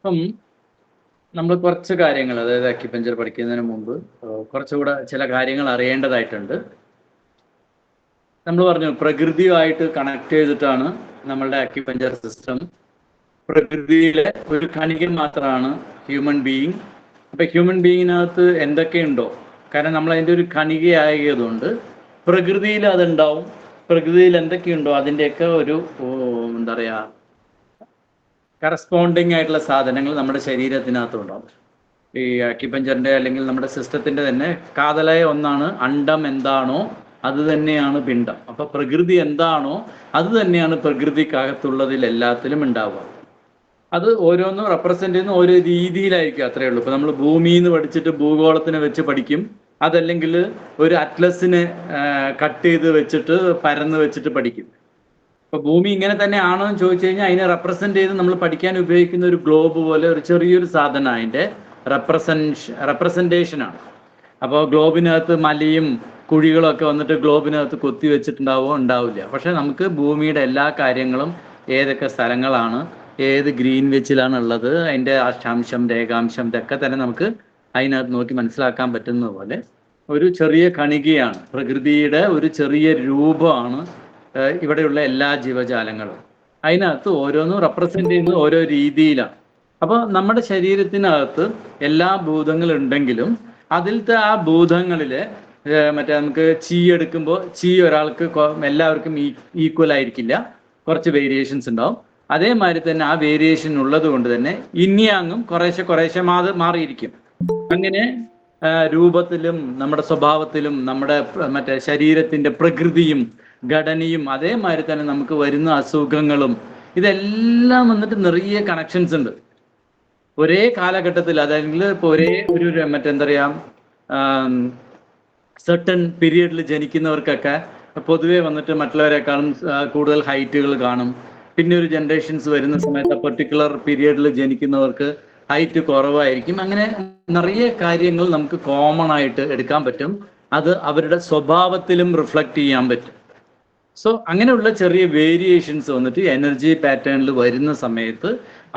അപ്പം നമ്മൾ കുറച്ച് കാര്യങ്ങൾ, അതായത് അക്യുപഞ്ചർ പഠിക്കുന്നതിന് മുമ്പ് കുറച്ചുകൂടെ ചില കാര്യങ്ങൾ അറിയേണ്ടതായിട്ടുണ്ട്. നമ്മൾ പറഞ്ഞു പ്രകൃതിയുമായിട്ട് കണക്ട് ചെയ്തിട്ടാണ് നമ്മളുടെ അക്യുപഞ്ചർ സിസ്റ്റം. പ്രകൃതിയിലെ ഒരു കണികൻ മാത്രമാണ് ഹ്യൂമൻ ബീയിങ്. അപ്പം ഹ്യൂമൻ ബീയിങ്ങിനകത്ത് എന്തൊക്കെയുണ്ടോ, കാരണം നമ്മൾ അതിൻ്റെ ഒരു കണികയായതുകൊണ്ട് പ്രകൃതിയിൽ അതുണ്ടാവും. പ്രകൃതിയിൽ എന്തൊക്കെയുണ്ടോ അതിൻ്റെയൊക്കെ ഒരു എന്താ പറയുക, കറസ്പോണ്ടിങ് ആയിട്ടുള്ള സാധനങ്ങൾ നമ്മുടെ ശരീരത്തിനകത്തും ഉണ്ടാവും. ഈ അക്യുപഞ്ചറിൻ്റെ അല്ലെങ്കിൽ നമ്മുടെ സിസ്റ്റത്തിൻ്റെ തന്നെ കാതലായ ഒന്നാണ് അണ്ഡം. എന്താണോ അത് തന്നെയാണ് പിണ്ഡം. അപ്പൊ പ്രകൃതി എന്താണോ അത് തന്നെയാണ് പ്രകൃതിക്കകത്തുള്ളതിൽ എല്ലാത്തിലും ഉണ്ടാവുക. അത് ഓരോന്നും റെപ്രസെന്റ് ചെയ്യുന്ന ഓരോ രീതിയിലായിരിക്കും, അത്രയേ ഉള്ളൂ. ഇപ്പൊ നമ്മൾ ഭൂമിന്ന് പഠിച്ചിട്ട് ഭൂഗോളത്തിനെ വെച്ച് പഠിക്കും, അതല്ലെങ്കിൽ ഒരു അറ്റ്ലസിനെ കട്ട് ചെയ്ത് വെച്ചിട്ട് പരന്ന് വെച്ചിട്ട് പഠിക്കും. ഇപ്പൊ ഭൂമി ഇങ്ങനെ തന്നെ ആണോ എന്ന് ചോദിച്ചു കഴിഞ്ഞാൽ അതിനെ റെപ്രസെന്റ് ചെയ്ത് നമ്മൾ പഠിക്കാൻ ഉപയോഗിക്കുന്ന ഒരു ഗ്ലോബ് പോലെ ഒരു ചെറിയൊരു സാധനം അതിന്റെ റെപ്രസെന്റേഷനാണ്. അപ്പോൾ ഗ്ലോബിനകത്ത് മലയും കുഴികളും ഒക്കെ വന്നിട്ട് ഗ്ലോബിനകത്ത് കൊത്തി വെച്ചിട്ടുണ്ടാവുമോ? ഉണ്ടാവില്ല. പക്ഷെ നമുക്ക് ഭൂമിയുടെ എല്ലാ കാര്യങ്ങളും, ഏതൊക്കെ സ്ഥലങ്ങളാണ്, ഏത് ഗ്രീൻ വെച്ചിലാണ് ഉള്ളത്, അതിന്റെ അക്ഷാംശം രേഖാംശം ഇതൊക്കെ തന്നെ നമുക്ക് അതിനകത്ത് നോക്കി മനസ്സിലാക്കാൻ പറ്റുന്നത് പോലെ ഒരു ചെറിയ കണികയാണ്, പ്രകൃതിയുടെ ഒരു ചെറിയ രൂപമാണ് ഇവിടെയുള്ള എല്ലാ ജീവജാലങ്ങളും. അതിനകത്ത് ഓരോന്നും റെപ്രസെന്റ് ചെയ്യുന്നത് ഓരോ രീതിയിലാണ്. അപ്പോൾ നമ്മുടെ ശരീരത്തിനകത്ത് എല്ലാ ഭൂതങ്ങളുണ്ടെങ്കിലും അതിലത്തെ ആ ഭൂതങ്ങളില് മറ്റേ നമുക്ക് ചീ എടുക്കുമ്പോൾ ചീ ഒരാൾക്ക് എല്ലാവർക്കും ഈക്വൽ ആയിരിക്കില്ല, കുറച്ച് വേരിയേഷൻസ് ഉണ്ടാവും. അതേമാതിരി തന്നെ ആ വേരിയേഷൻ ഉള്ളത് കൊണ്ട് തന്നെ ഇന്നിയാങ്ങും കുറേശ്ശെ മാറിയിരിക്കും. അങ്ങനെ രൂപത്തിലും നമ്മുടെ സ്വഭാവത്തിലും നമ്മുടെ മറ്റേ ശരീരത്തിന്റെ പ്രകൃതിയും ഘടനയും അതേമാതിരി തന്നെ നമുക്ക് വരുന്ന അസുഖങ്ങളും ഇതെല്ലാം വന്നിട്ട് നിറയെ കണക്ഷൻസ് ഉണ്ട് ഒരേ കാലഘട്ടത്തിൽ. അതായത് ഇപ്പോൾ ഒരേ ഒരു മറ്റെന്താ പറയാ, സെർട്ടൺ പീരിയഡിൽ ജനിക്കുന്നവർക്കൊക്കെ പൊതുവെ വന്നിട്ട് മറ്റുള്ളവരെക്കാളും കൂടുതൽ ഹൈറ്റുകൾ കാണും. പിന്നെ ഒരു ജനറേഷൻസ് വരുന്ന സമയത്ത് പെർട്ടിക്കുലർ പീരിയഡിൽ ജനിക്കുന്നവർക്ക് ഹൈറ്റ് കുറവായിരിക്കും. അങ്ങനെ നിറയെ കാര്യങ്ങൾ നമുക്ക് കോമൺ ആയിട്ട് എടുക്കാൻ പറ്റും. അത് അവരുടെ സ്വഭാവത്തിലും റിഫ്ലക്റ്റ് ചെയ്യാൻ പറ്റും. സോ അങ്ങനെയുള്ള ചെറിയ വേരിയേഷൻസ് വന്നിട്ട് എനർജി പാറ്റേണിൽ വരുന്ന സമയത്ത്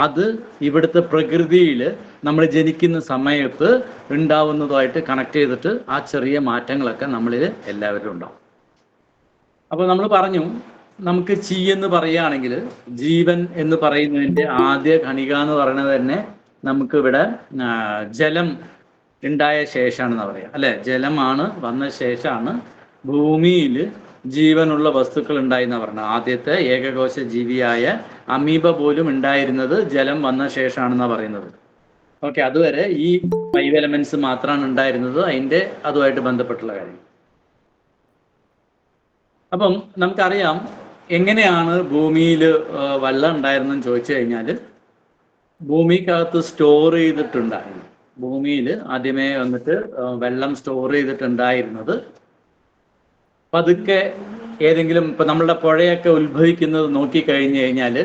അത് ഇവിടുത്തെ പ്രകൃതിയിൽ നമ്മൾ ജനിക്കുന്ന സമയത്ത് ഉണ്ടാവുന്നതുമായിട്ട് കണക്ട് ചെയ്തിട്ട് ആ ചെറിയ മാറ്റങ്ങളൊക്കെ നമ്മളിൽ എല്ലാവരും ഉണ്ടാവും. അപ്പോൾ നമ്മൾ പറഞ്ഞു, നമുക്ക് ചീ എന്ന് പറയുകയാണെങ്കിൽ ജീവൻ എന്ന് പറയുന്നതിൻ്റെ ആദ്യ കണിക എന്ന് പറയുന്നത് തന്നെ നമുക്ക് ഇവിടെ ജലം ഉണ്ടായ ശേഷമാണെന്ന് പറയാം, അല്ലെ? ജലമാണ് വന്ന ശേഷമാണ് ഭൂമിയിൽ ജീവനുള്ള വസ്തുക്കൾ ഉണ്ടായിന്ന് പറഞ്ഞത്. ആദ്യത്തെ ഏകകോശ ജീവിയായ അമീബ പോലും ഉണ്ടായിരുന്നത് ജലം വന്ന ശേഷമാണെന്നാണ് പറയുന്നത്. ഓക്കെ, അതുവരെ ഈ 5 എലമെന്റ്സ് മാത്രമാണ് ഉണ്ടായിരുന്നത്, അതിൻ്റെ അതുമായിട്ട് ബന്ധപ്പെട്ടുള്ള കാര്യം. അപ്പം നമുക്കറിയാം എങ്ങനെയാണ് ഭൂമിയിൽ വെള്ളം ഉണ്ടായിരുന്നെന്ന് ചോദിച്ചു കഴിഞ്ഞാൽ, ഭൂമിക്കകത്ത് സ്റ്റോർ ചെയ്തിട്ടുണ്ടായിരുന്നു. ഭൂമിയിൽ ആദ്യമേ വന്നിട്ട് വെള്ളം സ്റ്റോർ ചെയ്തിട്ടുണ്ടായിരുന്നത് പതുക്കെ ഏതെങ്കിലും, ഇപ്പൊ നമ്മളുടെ പുഴയൊക്കെ ഉത്ഭവിക്കുന്നത് നോക്കിക്കഴിഞ്ഞു കഴിഞ്ഞാൽ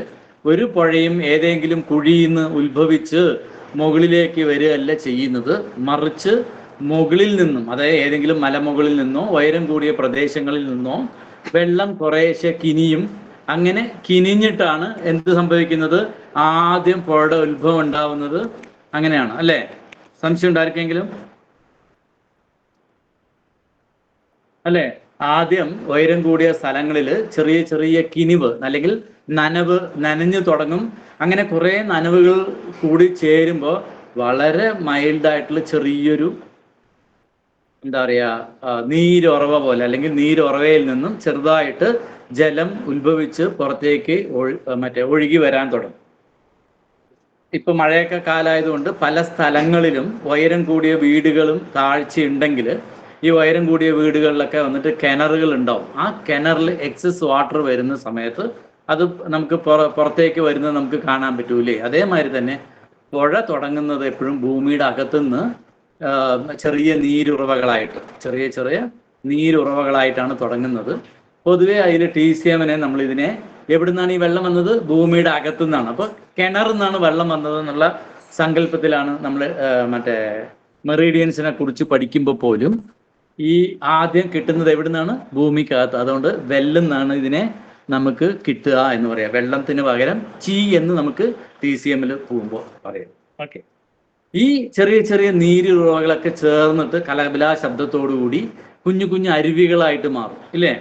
ഒരു പുഴയും ഏതെങ്കിലും കുഴിയിൽ നിന്ന് ഉത്ഭവിച്ച് മുകളിലേക്ക് വരികയല്ല ചെയ്യുന്നത്, മറിച്ച് മുകളിൽ നിന്നും, അതായത് ഏതെങ്കിലും മലമുകളിൽ നിന്നോ ഉയരം കൂടിയ പ്രദേശങ്ങളിൽ നിന്നോ വെള്ളം കുറേശ്ശെ കിനിയും. അങ്ങനെ കിനിഞ്ഞിട്ടാണ് എന്ത് സംഭവിക്കുന്നത്, ആദ്യം പുഴയുടെ ഉത്ഭവം ഉണ്ടാവുന്നത്. അങ്ങനെയാണ്, അല്ലേ? സംശയം ഉണ്ടായിരിക്കെങ്കിലും, അല്ലേ? ആദ്യം ഉയരം കൂടിയ സ്ഥലങ്ങളിൽ ചെറിയ ചെറിയ കിനിവ് അല്ലെങ്കിൽ നനഞ്ഞു തുടങ്ങും. അങ്ങനെ കുറെ നനവുകൾ കൂടി ചേരുമ്പോൾ വളരെ മൈൽഡായിട്ടുള്ള ചെറിയൊരു എന്താ പറയാ, നീരുറവ പോലെ, അല്ലെങ്കിൽ നീരുറവയിൽ നിന്നും ചെറുതായിട്ട് ജലം ഉത്ഭവിച്ച് പുറത്തേക്ക് ഒഴുകി വരാൻ തുടങ്ങും. ഇപ്പൊ മഴയൊക്കെ കാലമായതുകൊണ്ട് പല സ്ഥലങ്ങളിലും ഉയരം കൂടിയ വീടുകളും താഴ്ചയുണ്ടെങ്കിൽ ഈ ഉയരം കൂടിയ വീടുകളിലൊക്കെ വന്നിട്ട് കിണറുകൾ ഉണ്ടാവും. ആ കിണറിൽ എക്സസ് വാട്ടർ വരുന്ന സമയത്ത് അത് നമുക്ക് പുറത്തേക്ക് വരുന്നത് നമുക്ക് കാണാൻ പറ്റൂലേ? അതേമാതിരി തന്നെ പുഴ തുടങ്ങുന്നത് എപ്പോഴും ഭൂമിയുടെ അകത്തുനിന്ന് ചെറിയ നീരുറവകളായിട്ടാണ് തുടങ്ങുന്നത്. പൊതുവെ അതിൽ TCM-നെ നമ്മൾ ഇതിനെ എവിടുന്നാണ് ഈ വെള്ളം വന്നത്? ഭൂമിയുടെ അകത്തുനിന്നാണ്. അപ്പോൾ കിണറിൽ നിന്നാണ് വെള്ളം വന്നത് എന്നുള്ള സങ്കല്പത്തിലാണ് നമ്മൾ മറ്റേ മെറീഡിയൻസിനെ കുറിച്ച് പഠിക്കുമ്പോൾ പോലും ഈ ആദ്യം കിട്ടുന്നത് എവിടുന്നാണ്? ഭൂമിക്കകത്ത്. അതുകൊണ്ട് വെല്ലെന്നാണ് ഇതിനെ നമുക്ക് കിട്ടുക എന്ന് പറയാം. വെള്ളത്തിന് പകരം ചീ എന്ന് നമുക്ക് TCM പോകുമ്പോൾ പറയാം. ഓക്കെ, ഈ ചെറിയ ചെറിയ നീരുറവകളൊക്കെ ചേർന്നിട്ട് കലബല ശബ്ദത്തോടുകൂടി കുഞ്ഞു കുഞ്ഞു അരുവികളായിട്ട് മാറും. ഇല്ലേ?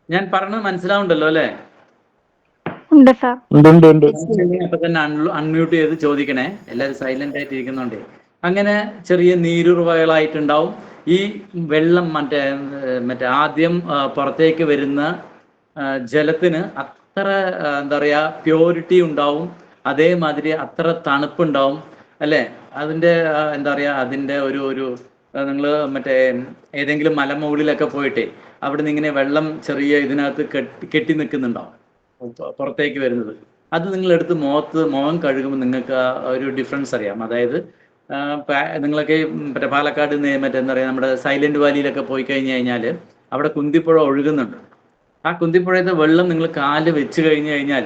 ഞാൻ പറഞ്ഞത് മനസ്സിലാവുണ്ടല്ലോ അല്ലേ? അപ്പൊ തന്നെ അൺമ്യൂട്ട് ചെയ്ത് ചോദിക്കണേ, എല്ലാവരും സൈലന്റ് ആയിട്ട് ഇരിക്കുന്നുണ്ടേ. അങ്ങനെ ചെറിയ നീരുറവകളായിട്ടുണ്ടാവും. ഈ വെള്ളം മറ്റേ ആദ്യം പുറത്തേക്ക് വരുന്ന ജലത്തിന് അത്ര എന്താ പറയാ പ്യൂരിറ്റി ഉണ്ടാവും, അതേമാതിരി അത്ര തണുപ്പുണ്ടാവും അല്ലേ? അതിൻ്റെ എന്താ പറയാ അതിൻ്റെ ഒരു നിങ്ങൾ മറ്റേ ഏതെങ്കിലും മലമുകളിലൊക്കെ പോയിട്ടേ അവിടെ നിന്ന് ഇങ്ങനെ വെള്ളം ചെറിയ ഇതിനകത്ത് കെട്ടി നിൽക്കുന്നുണ്ടാവും പുറത്തേക്ക് വരുന്നത്. അത് നിങ്ങളെടുത്ത് മുഖം കഴുകുമ്പോൾ നിങ്ങൾക്ക് ഒരു ഡിഫറൻസ് അറിയാം. അതായത് നിങ്ങളൊക്കെ മറ്റേ പാലക്കാട് മറ്റേ എന്താ പറയുക നമ്മുടെ സൈലന്റ് വാലിയിലൊക്കെ പോയി കഴിഞ്ഞാൽ അവിടെ കുന്തിപ്പുഴ ഒഴുകുന്നുണ്ട്. ആ കുന്തിപ്പുഴയത്തെ വെള്ളം നിങ്ങൾ കാല് വെച്ച് കഴിഞ്ഞാൽ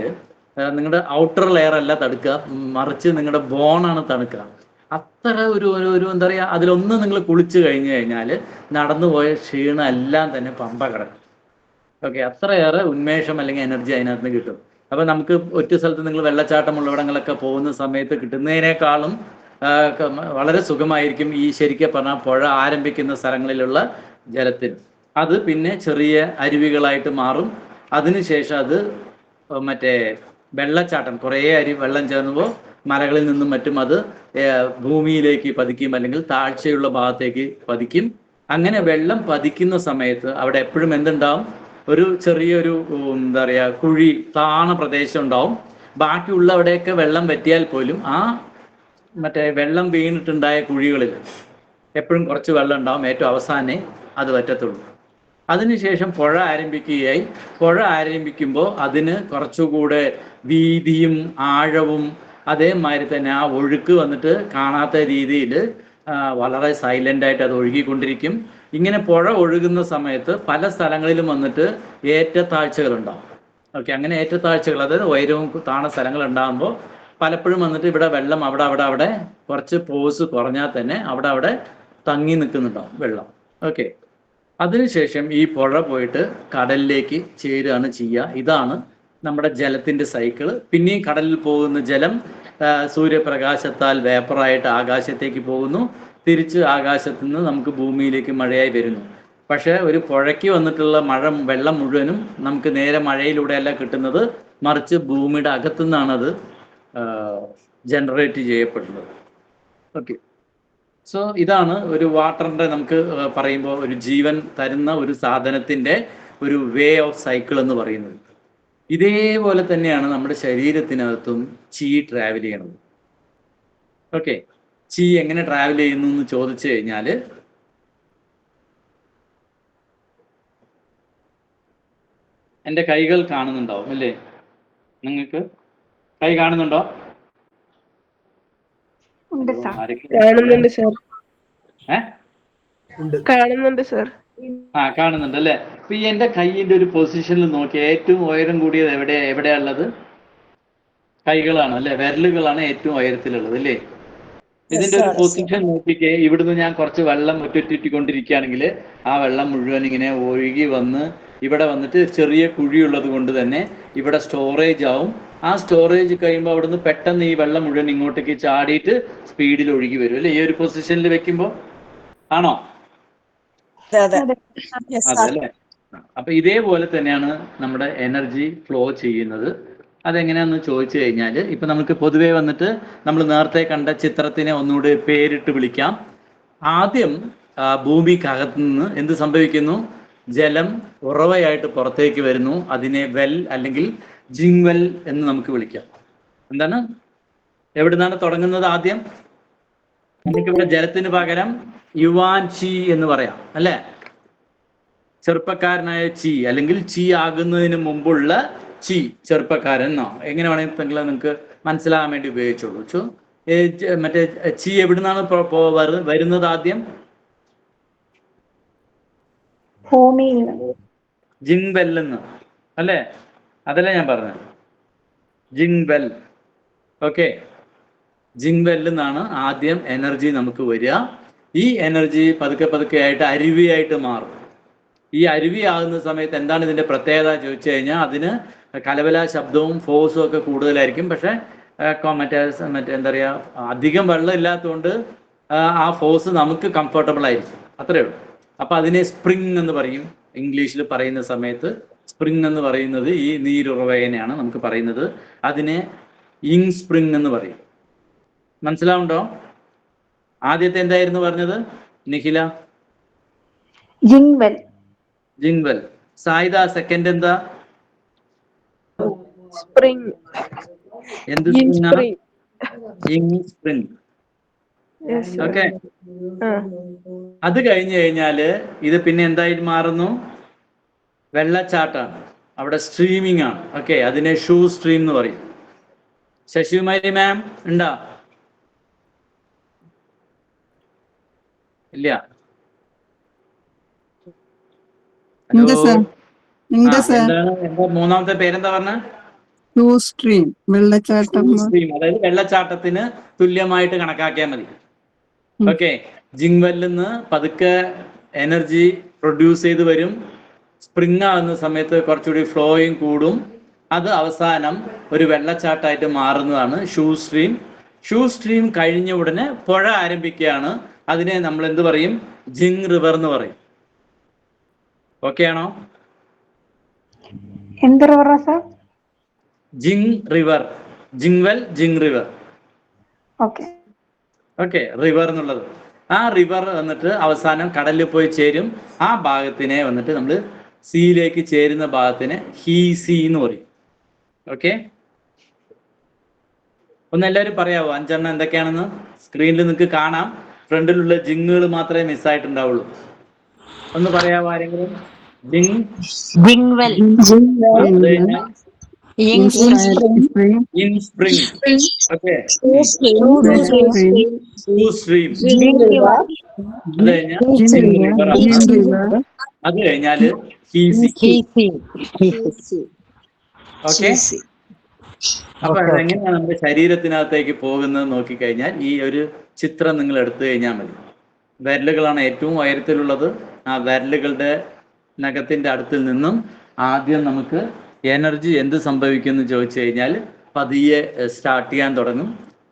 നിങ്ങളുടെ ഔട്ടർ ലെയർ അല്ല തണുക്കുക, മറിച്ച് നിങ്ങളുടെ ബോണാണ് തണുക്കുക. അത്ര ഒരു എന്താ പറയുക, അതിലൊന്ന് നിങ്ങൾ കുളിച്ച് കഴിഞ്ഞാൽ നടന്നു പോയ ക്ഷീണം എല്ലാം തന്നെ പമ്പ കിടക്കും. ഓക്കെ, അത്രയേറെ ഉന്മേഷം അല്ലെങ്കിൽ എനർജി അതിനകത്ത് നിന്ന് കിട്ടും. അപ്പൊ നമുക്ക് ഒറ്റ സ്ഥലത്ത് നിങ്ങൾ വെള്ളച്ചാട്ടമുള്ളവിടങ്ങളൊക്കെ പോകുന്ന സമയത്ത് കിട്ടുന്നതിനേക്കാളും വളരെ സുഖമായിരിക്കും ഈ ശരിക്കും പറഞ്ഞാൽ പുഴ ആരംഭിക്കുന്ന സ്ഥലങ്ങളിലുള്ള ജലത്തിന്. അത് പിന്നെ ചെറിയ അരുവികളായിട്ട് മാറും. അതിനുശേഷം അത് മറ്റേ വെള്ളച്ചാട്ടം കുറേ വെള്ളം ചേർന്നുമ്പോൾ മലകളിൽ നിന്നും മറ്റും അത് ഭൂമിയിലേക്ക് പതിക്കും, അല്ലെങ്കിൽ താഴ്ചയുള്ള ഭാഗത്തേക്ക് പതിക്കും. അങ്ങനെ വെള്ളം പതിക്കുന്ന സമയത്ത് അവിടെ എപ്പോഴും എന്തുണ്ടാവും? ഒരു ചെറിയൊരു എന്താ പറയുക കുഴി, താണ പ്രദേശം ഉണ്ടാവും. ബാക്കിയുള്ള അവിടെയൊക്കെ വെള്ളം വറ്റിയാൽ പോലും ആ മറ്റേ വെള്ളം വീണിട്ടുണ്ടായ കുഴികളിൽ എപ്പോഴും കുറച്ച് വെള്ളം ഉണ്ടാവും. ഏറ്റവും അവസാനേ അത് വറ്റത്തുള്ളൂ. അതിനുശേഷം പുഴ ആരംഭിക്കുകയായി. പുഴ ആരംഭിക്കുമ്പോൾ അതിന് കുറച്ചുകൂടെ വീതിയും ആഴവും അതേമാതിരി തന്നെ ആ ഒഴുക്ക് വന്നിട്ട് കാണാത്ത രീതിയിൽ വളരെ സൈലൻ്റായിട്ട് അത് ഒഴുകിക്കൊണ്ടിരിക്കും. ഇങ്ങനെ പുഴ ഒഴുകുന്ന സമയത്ത് പല സ്ഥലങ്ങളിലും വന്നിട്ട് ഏറ്റത്താഴ്ചകളുണ്ടാവും. ഓക്കെ, അങ്ങനെ ഏറ്റത്താഴ്ചകൾ, അതായത് ഉയരവും താണ സ്ഥലങ്ങൾ ഉണ്ടാകുമ്പോൾ പലപ്പോഴും വന്നിട്ട് ഇവിടെ വെള്ളം അവിടെ കുറച്ച് പോസ് കുറഞ്ഞാൽ തന്നെ അവിടെ തങ്ങി നിൽക്കുന്നുണ്ടാവും വെള്ളം. ഓക്കെ, അതിനുശേഷം ഈ പുഴ പോയിട്ട് കടലിലേക്ക് ചേരുകയാണ് ചെയ്യുക. ഇതാണ് നമ്മുടെ ജലത്തിൻ്റെ സൈക്കിള്. പിന്നെയും കടലിൽ പോകുന്ന ജലം സൂര്യപ്രകാശത്താൽ വേപ്പറായിട്ട് ആകാശത്തേക്ക് പോകുന്നു. തിരിച്ച് ആകാശത്തു നിന്ന് നമുക്ക് ഭൂമിയിലേക്ക് മഴയായി വരുന്നു. പക്ഷേ ഒരു പുഴയ്ക്ക് വന്നിട്ടുള്ള വെള്ളം മുഴുവനും നമുക്ക് നേരെ മഴയിലൂടെയല്ല കിട്ടുന്നത്, മറിച്ച് ഭൂമിയുടെ അകത്തുനിന്നാണ് അത് ജനറേറ്റ് ചെയ്യപ്പെടുന്നത്. ഓക്കെ, സോ ഇതാണ് ഒരു വാട്ടറിൻ്റെ നമുക്ക് പറയുമ്പോൾ ഒരു ജീവൻ തരുന്ന ഒരു സാധനത്തിൻ്റെ ഒരു വേ ഓഫ് സൈക്കിൾ എന്ന് പറയുന്നത്. ഇതേപോലെ തന്നെയാണ് നമ്മുടെ ശരീരത്തിനകത്തും ചീ ട്രാവൽ ചെയ്യണത്. ഓക്കെ, ചീ എങ്ങനെ ട്രാവൽ ചെയ്യുന്നു എന്ന് ചോദിച്ചു കഴിഞ്ഞാൽ എൻ്റെ കൈകൾ കാണുന്നുണ്ടാവും അല്ലേ? നിങ്ങൾക്ക് കൈ കാണുന്നുണ്ടോ? കാണുന്നുണ്ട് സർ. കാണുന്നുണ്ട് അല്ലേ? അപ്പൊ ഈ എൻ്റെ കൈയിന്റെ ഒരു പൊസിഷനിൽ നോക്കി ഏറ്റവും ഉയരം കൂടിയത് എവിടെയുള്ളത്? കൈകളാണ് അല്ലെ? വിരലുകളാണ് ഏറ്റവും ഉയരത്തിലുള്ളത് അല്ലേ? ഇതിന്റെ ഒരു പൊസിഷൻ നോക്കിക്കേ. ഇവിടുന്ന് ഞാൻ കുറച്ച് വെള്ളം ഒറ്റൊറ്റിക്കൊണ്ടിരിക്കുകയാണെങ്കിൽ ആ വെള്ളം മുഴുവൻ ഇങ്ങനെ ഒഴുകി വന്ന് ഇവിടെ വന്നിട്ട് ചെറിയ കുഴിയുള്ളത് കൊണ്ട് തന്നെ ഇവിടെ സ്റ്റോറേജ് ആവും. ആ സ്റ്റോറേജ് കഴിയുമ്പോൾ അവിടുന്ന് പെട്ടെന്ന് ഈ വെള്ളം മുഴുവൻ ഇങ്ങോട്ടേക്ക് ചാടിയിട്ട് സ്പീഡിൽ ഒഴുകി വരും അല്ലേ? ഈ ഒരു പൊസിഷനിൽ വെക്കുമ്പോൾ ആണോ? അതല്ലേ? അപ്പൊ ഇതേപോലെ തന്നെയാണ് നമ്മുടെ എനർജി ഫ്ലോ ചെയ്യുന്നത്. അതെങ്ങനെയാന്ന് ചോദിച്ചു കഴിഞ്ഞാൽ ഇപ്പൊ നമുക്ക് പൊതുവേ വന്നിട്ട് നമ്മൾ നേരത്തെ കണ്ട ചിത്രത്തിനെ ഒന്നുകൂടി പേരിട്ട് വിളിക്കാം. ആദ്യം ഭൂമിക്കകത്ത് നിന്ന് എന്ത് സംഭവിക്കുന്നു? ജലം ഉറവയായിട്ട് പുറത്തേക്ക് വരുന്നു. അതിനെ വെൽ അല്ലെങ്കിൽ ജിങ്വെൽ എന്ന് നമുക്ക് വിളിക്കാം. എന്താണ്? എവിടുന്നാണ് തുടങ്ങുന്നത്? ആദ്യം നമുക്കിവിടെ ജലത്തിന് പകരം യുവാൻ ചി എന്ന് പറയാം അല്ലെ? ചെറുപ്പക്കാരനായ ചി അല്ലെങ്കിൽ ചി ആകുന്നതിന് മുമ്പുള്ള ചി, ചെറുപ്പക്കാരൻ എന്നോ എങ്ങനെ വേണമെങ്കിൽ നിങ്ങൾക്ക് മനസ്സിലാകാൻ വേണ്ടി ഉപയോഗിച്ചോളൂ. മറ്റേ ചി എവിടുന്നാണ് വരുന്നത്? ആദ്യം ജിങ്വെൽ എന്ന് അല്ലേ? അതല്ലേ ഞാൻ പറഞ്ഞത്? ജിങ്വെൽ. ഓക്കെ, ജിങ്വെൽ എന്നാണ് ആദ്യം എനർജി നമുക്ക് വരിക. ഈ എനർജി പതുക്കെ പതുക്കെ ആയിട്ട് അരുവിയായിട്ട് മാറും. ഈ അരുവി ആകുന്ന സമയത്ത് എന്താണ് ഇതിന്റെ പ്രത്യേകത ചോദിച്ചു കഴിഞ്ഞാൽ അതിന് കലവല ശബ്ദവും ഫോഴ്സും ഒക്കെ കൂടുതലായിരിക്കും. പക്ഷെ മറ്റേ എന്താ പറയാ, അധികം വെള്ളം ഇല്ലാത്തതുകൊണ്ട് ആ ഫോഴ്സ് നമുക്ക് കംഫർട്ടബിൾ ആയിരിക്കും, അത്രേ ഉള്ളൂ. അപ്പൊ അതിനെ സ്പ്രിംഗ് എന്ന് പറയും. ഇംഗ്ലീഷിൽ പറയുന്ന സമയത്ത് സ്പ്രിംഗ് എന്ന് പറയുന്നത് ഈ നീരുറവയെയാണ് നമുക്ക് പറയുന്നത്. അതിനെ ഇങ് സ്പ്രിംഗ് എന്ന് പറയും. മനസ്സിലാവുണ്ടോ? ആദ്യത്തെ എന്തായിരുന്നു പറഞ്ഞത് നിഖില? ജിങ്വെൽ. ജിങ്വെൽ. സായിദ സെക്കൻഡ് എന്താ? സ്പ്രിംഗ്. എന്ത് സ്പ്രിംഗ്? ഇങ് സ്പ്രിംഗ്. ഓക്കെ. അത് കഴിഞ്ഞു കഴിഞ്ഞാല് ഇത് പിന്നെ എന്തായിട്ട് മാറുന്നു? വെള്ളച്ചാട്ടാണ്. അവിടെ സ്ട്രീമിംഗ് ആണ്. ഓക്കെ, അതിനെ ഷൂ സ്ട്രീം എന്ന് പറയും. ശശികുമാരി മാം ഉണ്ടോ? ഇല്ല. എന്താണ് മൂന്നാമത്തെ പേരെന്താ പറഞ്ഞ? സ്ട്രീം. വെള്ളച്ചാട്ടം. അതായത് വെള്ളച്ചാട്ടത്തിന് തുല്യമായിട്ട് കണക്കാക്കിയാൽ മതി. ഓക്കെ. ജിങ്വെല്ലിൽ നിന്ന് പതുക്കെ എനർജി പ്രൊഡ്യൂസ് ചെയ്ത് വരും. സ്പ്രിംഗ് ആകുന്ന സമയത്ത് കുറച്ചുകൂടി ഫ്ലോയും കൂടും. അത് അവസാനം ഒരു വെള്ളച്ചാട്ടമായിട്ട് മാറുന്നതാണ് ഷൂ സ്ട്രീം. ഷൂ സ്ട്രീം കഴിഞ്ഞ ഉടനെ പുഴ ആരംഭിക്കുകയാണ്. അതിനെ നമ്മൾ എന്ത് പറയും? ജിങ് റിവർ എന്ന് പറയും. ഓക്കെ ആണോ? എന്ത് റിവറാ സർ? ജിങ് റിവർ. ജിങ്വെൽ, ജിങ് റിവർ. ഓക്കെ, റിവർ എന്നുള്ളത്. ആ റിവർ വന്നിട്ട് അവസാനം കടലിൽ പോയി ചേരും. ആ ഭാഗത്തിനെ വന്നിട്ട് നമ്മൾ സീയിലേക്ക് ചേരുന്ന ഭാഗത്തിന് ഹീ സീ എന്ന് പറയും. ഓക്കെ, ഒന്ന് എല്ലാവരും പറയാവോ 5 എന്തൊക്കെയാണെന്ന്? സ്ക്രീനിൽ നിങ്ങൾക്ക് കാണാം. ഫ്രണ്ടിലുള്ള ജിങ്ങുകൾ മാത്രമേ മിസ്സായിട്ടുണ്ടാവുള്ളൂ. ഒന്ന് പറയാവോ ആരെങ്കിലും? ജിങ്വെൽ. In spring. ഓക്കെ. അത് കഴിഞ്ഞാല് ഓക്കെ. അപ്പൊ അതെങ്ങനെയാണ് നമ്മുടെ ശരീരത്തിനകത്തേക്ക് പോകുന്നത് നോക്കിക്കഴിഞ്ഞാൽ ഈ ഒരു ചിത്രം നിങ്ങൾ എടുത്തു കഴിഞ്ഞാൽ മതി. വിരലുകളാണ് ഏറ്റവും ഉയരത്തിലുള്ളത്. ആ വിരലുകളുടെ നഖത്തിന്റെ അടുത്തിൽ നിന്നും ആദ്യം നമുക്ക് എനർജി എന്ത് സംഭവിക്കുമെന്ന് ചോദിച്ചു കഴിഞ്ഞാൽ പതിയെ സ്റ്റാർട്ട് ചെയ്യാൻ തുടങ്ങും.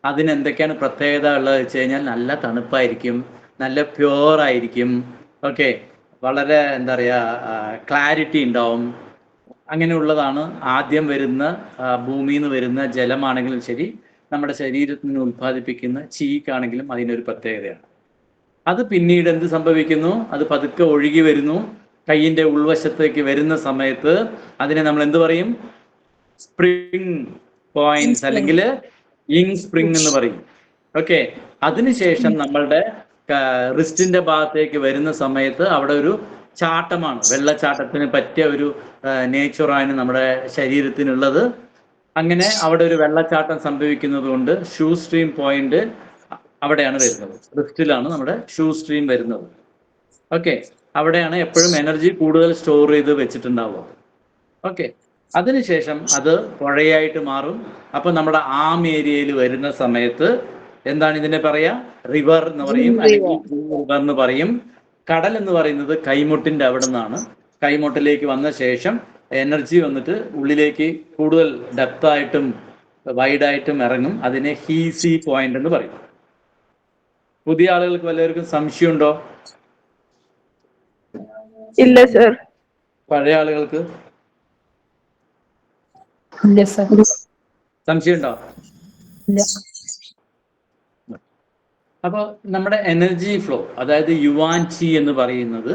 അതിനെന്തൊക്കെയാണ് പ്രത്യേകത ഉള്ളത് വെച്ച് കഴിഞ്ഞാൽ നല്ല തണുപ്പായിരിക്കും, നല്ല പ്യുവർ ആയിരിക്കും. ഓക്കെ, വളരെ എന്താ പറയുക, ക്ലാരിറ്റി ഉണ്ടാവും. അങ്ങനെയുള്ളതാണ് ആദ്യം വരുന്ന ഭൂമിയിൽ നിന്ന് വരുന്ന ജലമാണെങ്കിലും ശരി, നമ്മുടെ ശരീരത്തിൽ നിന്ന് ഉത്പാദിപ്പിക്കുന്ന ചീക്കാണെങ്കിലും അതിനൊരു പ്രത്യേകതയാണ്. അത് പിന്നീട് എന്ത് സംഭവിക്കുന്നു? അത് പതുക്കെ ഒഴുകി വരുന്നു. കൈയിന്റെ ഉൾവശത്തേക്ക് വരുന്ന സമയത്ത് അതിനെ നമ്മൾ എന്ത് പറയും? സ്പ്രിംഗ് പോയിന്റ്സ് അല്ലെങ്കിൽ ഇങ് സ്പ്രിംഗ് എന്ന് പറയും. ഓക്കെ. അതിനുശേഷം നമ്മളുടെ റിസ്റ്റിന്റെ ഭാഗത്തേക്ക് വരുന്ന സമയത്ത് അവിടെ ഒരു ചാട്ടമാണ്. വെള്ളച്ചാട്ടത്തിന് പറ്റിയ ഒരു നേച്ചറാണ് നമ്മുടെ ശരീരത്തിനുള്ളത്. അങ്ങനെ അവിടെ ഒരു വെള്ളച്ചാട്ടം സംഭവിക്കുന്നത് കൊണ്ട് ഷൂ സ്ട്രീം പോയിന്റ് അവിടെയാണ് വരുന്നത്. റിസ്റ്റിലാണ് നമ്മുടെ ഷൂ സ്ട്രീം വരുന്നത്. ഓക്കെ, അവിടെയാണ് എപ്പോഴും എനർജി കൂടുതൽ സ്റ്റോർ ചെയ്ത് വെച്ചിട്ടുണ്ടാവുക. ഓക്കെ, അതിനുശേഷം അത് പുഴയായിട്ട് മാറും. അപ്പൊ നമ്മുടെ ആം ഏരിയയിൽ വരുന്ന സമയത്ത് എന്താണ് ഇതിനെ പറയാ? റിവർ എന്ന് പറയും, അല്ലെങ്കിൽ റിവർ എന്ന് പറയും. കടൽ എന്ന് പറയുന്നത് കൈമുട്ടിന്റെ അവിടെ നിന്നാണ്. കൈമുട്ടിലേക്ക് വന്ന ശേഷം എനർജി വന്നിട്ട് ഉള്ളിലേക്ക് കൂടുതൽ ഡെപ്തായിട്ടും വൈഡായിട്ടും ഇറങ്ങും. അതിനെ ഹീ സീ പോയിന്റ് എന്ന് പറയും. പുതിയ ആളുകൾക്ക് വല്ലവർക്കും സംശയമുണ്ടോ? ഇല്ല സർ. പഴയ ആളുകൾക്ക് സംശയമുണ്ടോ? അപ്പോൾ നമ്മുടെ എനർജി ഫ്ലോ, അതായത് യുവാൻ ചി എന്ന് പറയുന്നത്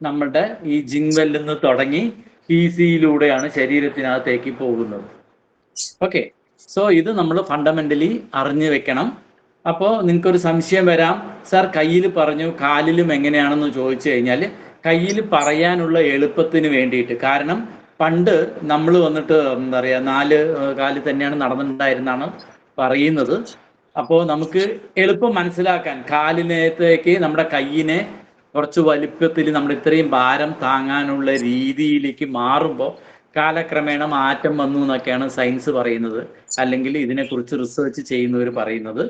നമ്മുടെ ഈ ജിങ്വെല്ലിൽ നിന്ന് തുടങ്ങി ഹീസിയിലൂടെയാണ് ശരീരത്തിനകത്തേക്ക് പോകുന്നത്. ഓക്കെ, സോ ഇത് നമ്മൾ ഫണ്ടമെന്റലി അറിഞ്ഞു വെക്കണം. അപ്പോൾ നിങ്ങൾക്കൊരു സംശയം വരാം, സാർ കയ്യിൽ പറഞ്ഞു കാലിലും എങ്ങനെയാണെന്ന് ചോദിച്ചു കഴിഞ്ഞാൽ കയ്യിൽ പറയാനുള്ള എളുപ്പത്തിന് വേണ്ടിയിട്ട്. കാരണം പണ്ട് നമ്മൾ വന്നിട്ട് എന്താ പറയുക 4 കാലിൽ തന്നെയാണ് നടന്നിട്ടുണ്ടായിരുന്നാണ് പറയുന്നത്. അപ്പോൾ നമുക്ക് എളുപ്പം മനസ്സിലാക്കാൻ കാലിനകത്തേക്ക് നമ്മുടെ കയ്യിനെ കുറച്ച് വലിപ്പത്തിൽ നമ്മൾ ഇത്രയും ഭാരം താങ്ങാനുള്ള രീതിയിലേക്ക് മാറുമ്പോൾ കാലക്രമേണ മാറ്റം വന്നു എന്നൊക്കെയാണ് സയൻസ് പറയുന്നത്, അല്ലെങ്കിൽ ഇതിനെക്കുറിച്ച് റിസർച്ച് ചെയ്യുന്നവർ പറയുന്നത്.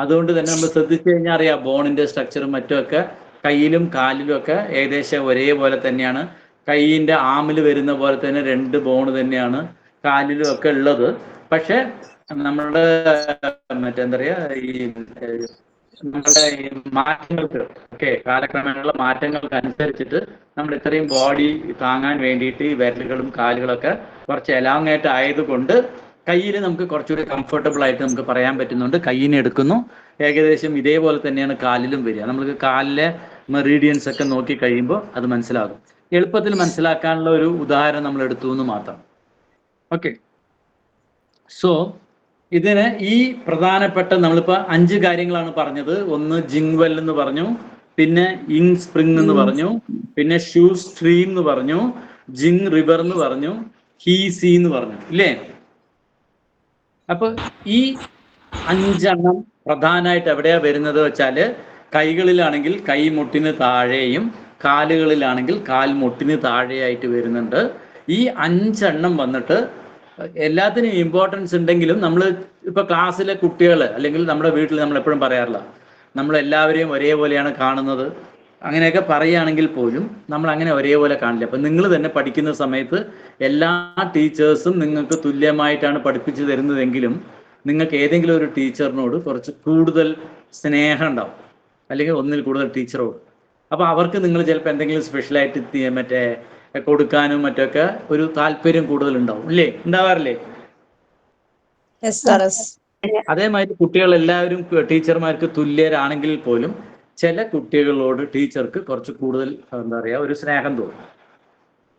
അതുകൊണ്ട് തന്നെ നമ്മൾ ശ്രദ്ധിച്ചു കഴിഞ്ഞാൽ അറിയാം, ബോണിന്റെ സ്ട്രക്ചറും മറ്റുമൊക്കെ കയ്യിലും കാലിലും ഒക്കെ ഏകദേശം ഒരേപോലെ തന്നെയാണ്. കൈയിൻ്റെ ആമിൽ വരുന്ന പോലെ തന്നെ 2 ബോൺ തന്നെയാണ് കാലിലും ഒക്കെ ഉള്ളത്. പക്ഷെ നമ്മളുടെ മറ്റെന്താ പറയാ ഈ നമ്മുടെ ഈ മാറ്റങ്ങൾക്ക് കാലക്രമേണയുള്ള മാറ്റങ്ങൾക്ക് അനുസരിച്ചിട്ട് നമ്മൾ ഇത്രയും ബോഡി താങ്ങാൻ വേണ്ടിയിട്ട് ഈ വിരലുകളും കാലുകളൊക്കെ കുറച്ച് എലാങ്ങായിട്ട് ആയതുകൊണ്ട് കയ്യിൽ നമുക്ക് കുറച്ചുകൂടി കംഫർട്ടബിൾ ആയിട്ട് നമുക്ക് പറയാൻ പറ്റുന്നുണ്ട്. കയ്യിനെ എടുക്കുന്നു, ഏകദേശം ഇതേപോലെ തന്നെയാണ് കാലിലും വരിക. നമ്മൾക്ക് കാലിലെ മെറീഡിയൻസ് ഒക്കെ നോക്കി കഴിയുമ്പോൾ അത് മനസ്സിലാകും. എളുപ്പത്തിൽ മനസ്സിലാക്കാനുള്ള ഒരു ഉദാഹരണം നമ്മൾ എടുത്തു എന്ന് മാത്രം. ഓക്കെ, സോ ഇതിന് ഈ പ്രധാനപ്പെട്ട നമ്മളിപ്പോൾ 5 കാര്യങ്ങളാണ് പറഞ്ഞത്. ഒന്ന് ജിങ് വെൽ എന്ന് പറഞ്ഞു, പിന്നെ ഇങ് സ്പ്രിങ് എന്ന് പറഞ്ഞു, പിന്നെ ഷൂ സ്ട്രീം എന്ന് പറഞ്ഞു, ജിങ് റിവർ എന്ന് പറഞ്ഞു, ഹീ സീ എന്ന് പറഞ്ഞു, ഇല്ലേ? അപ്പൊ ഈ 5 പ്രധാനമായിട്ട് എവിടെയാ വരുന്നത് വെച്ചാല് കൈകളിലാണെങ്കിൽ കൈമുട്ടിന് താഴെയും കാലുകളിലാണെങ്കിൽ കാൽമുട്ടിന് താഴെയായിട്ട് വരുന്നുണ്ട്. ഈ 5 വന്നിട്ട് എല്ലാത്തിനും ഇമ്പോർട്ടൻസ് ഉണ്ടെങ്കിലും നമ്മൾ ഇപ്പൊ ക്ലാസ്സിലെ കുട്ടികൾ അല്ലെങ്കിൽ നമ്മുടെ വീട്ടിൽ നമ്മൾ എപ്പോഴും പറയാറില്ല നമ്മൾ എല്ലാവരെയും ഒരേപോലെയാണ് കാണുന്നത്. അങ്ങനെയൊക്കെ പറയുകയാണെങ്കിൽ പോലും നമ്മൾ അങ്ങനെ ഒരേപോലെ കാണില്ല. അപ്പം നിങ്ങൾ തന്നെ പഠിക്കുന്ന സമയത്ത് എല്ലാ ടീച്ചേഴ്സും നിങ്ങൾക്ക് തുല്യമായിട്ടാണ് പഠിപ്പിച്ചു തരുന്നതെങ്കിലും നിങ്ങൾക്ക് ഏതെങ്കിലും ഒരു ടീച്ചറിനോട് കുറച്ച് കൂടുതൽ സ്നേഹം ഉണ്ടാവും, അല്ലെങ്കിൽ ഒന്നിൽ കൂടുതൽ ടീച്ചറോട്. അപ്പോൾ അവർക്ക് നിങ്ങൾ ചിലപ്പോൾ എന്തെങ്കിലും സ്പെഷ്യലായിട്ട് മറ്റേ കൊടുക്കാനും മറ്റൊക്കെ ഒരു താല്പര്യം കൂടുതൽ ഉണ്ടാവും, ഇല്ലേ? ഉണ്ടാവാറില്ലേ? അതേമാതിരി കുട്ടികൾ എല്ലാവരും ടീച്ചർമാർക്ക് തുല്യരാണെങ്കിൽ പോലും ചില കുട്ടികളോട് ടീച്ചർക്ക് കുറച്ച് കൂടുതൽ എന്താ പറയുക ഒരു സ്നേഹം തോന്നും.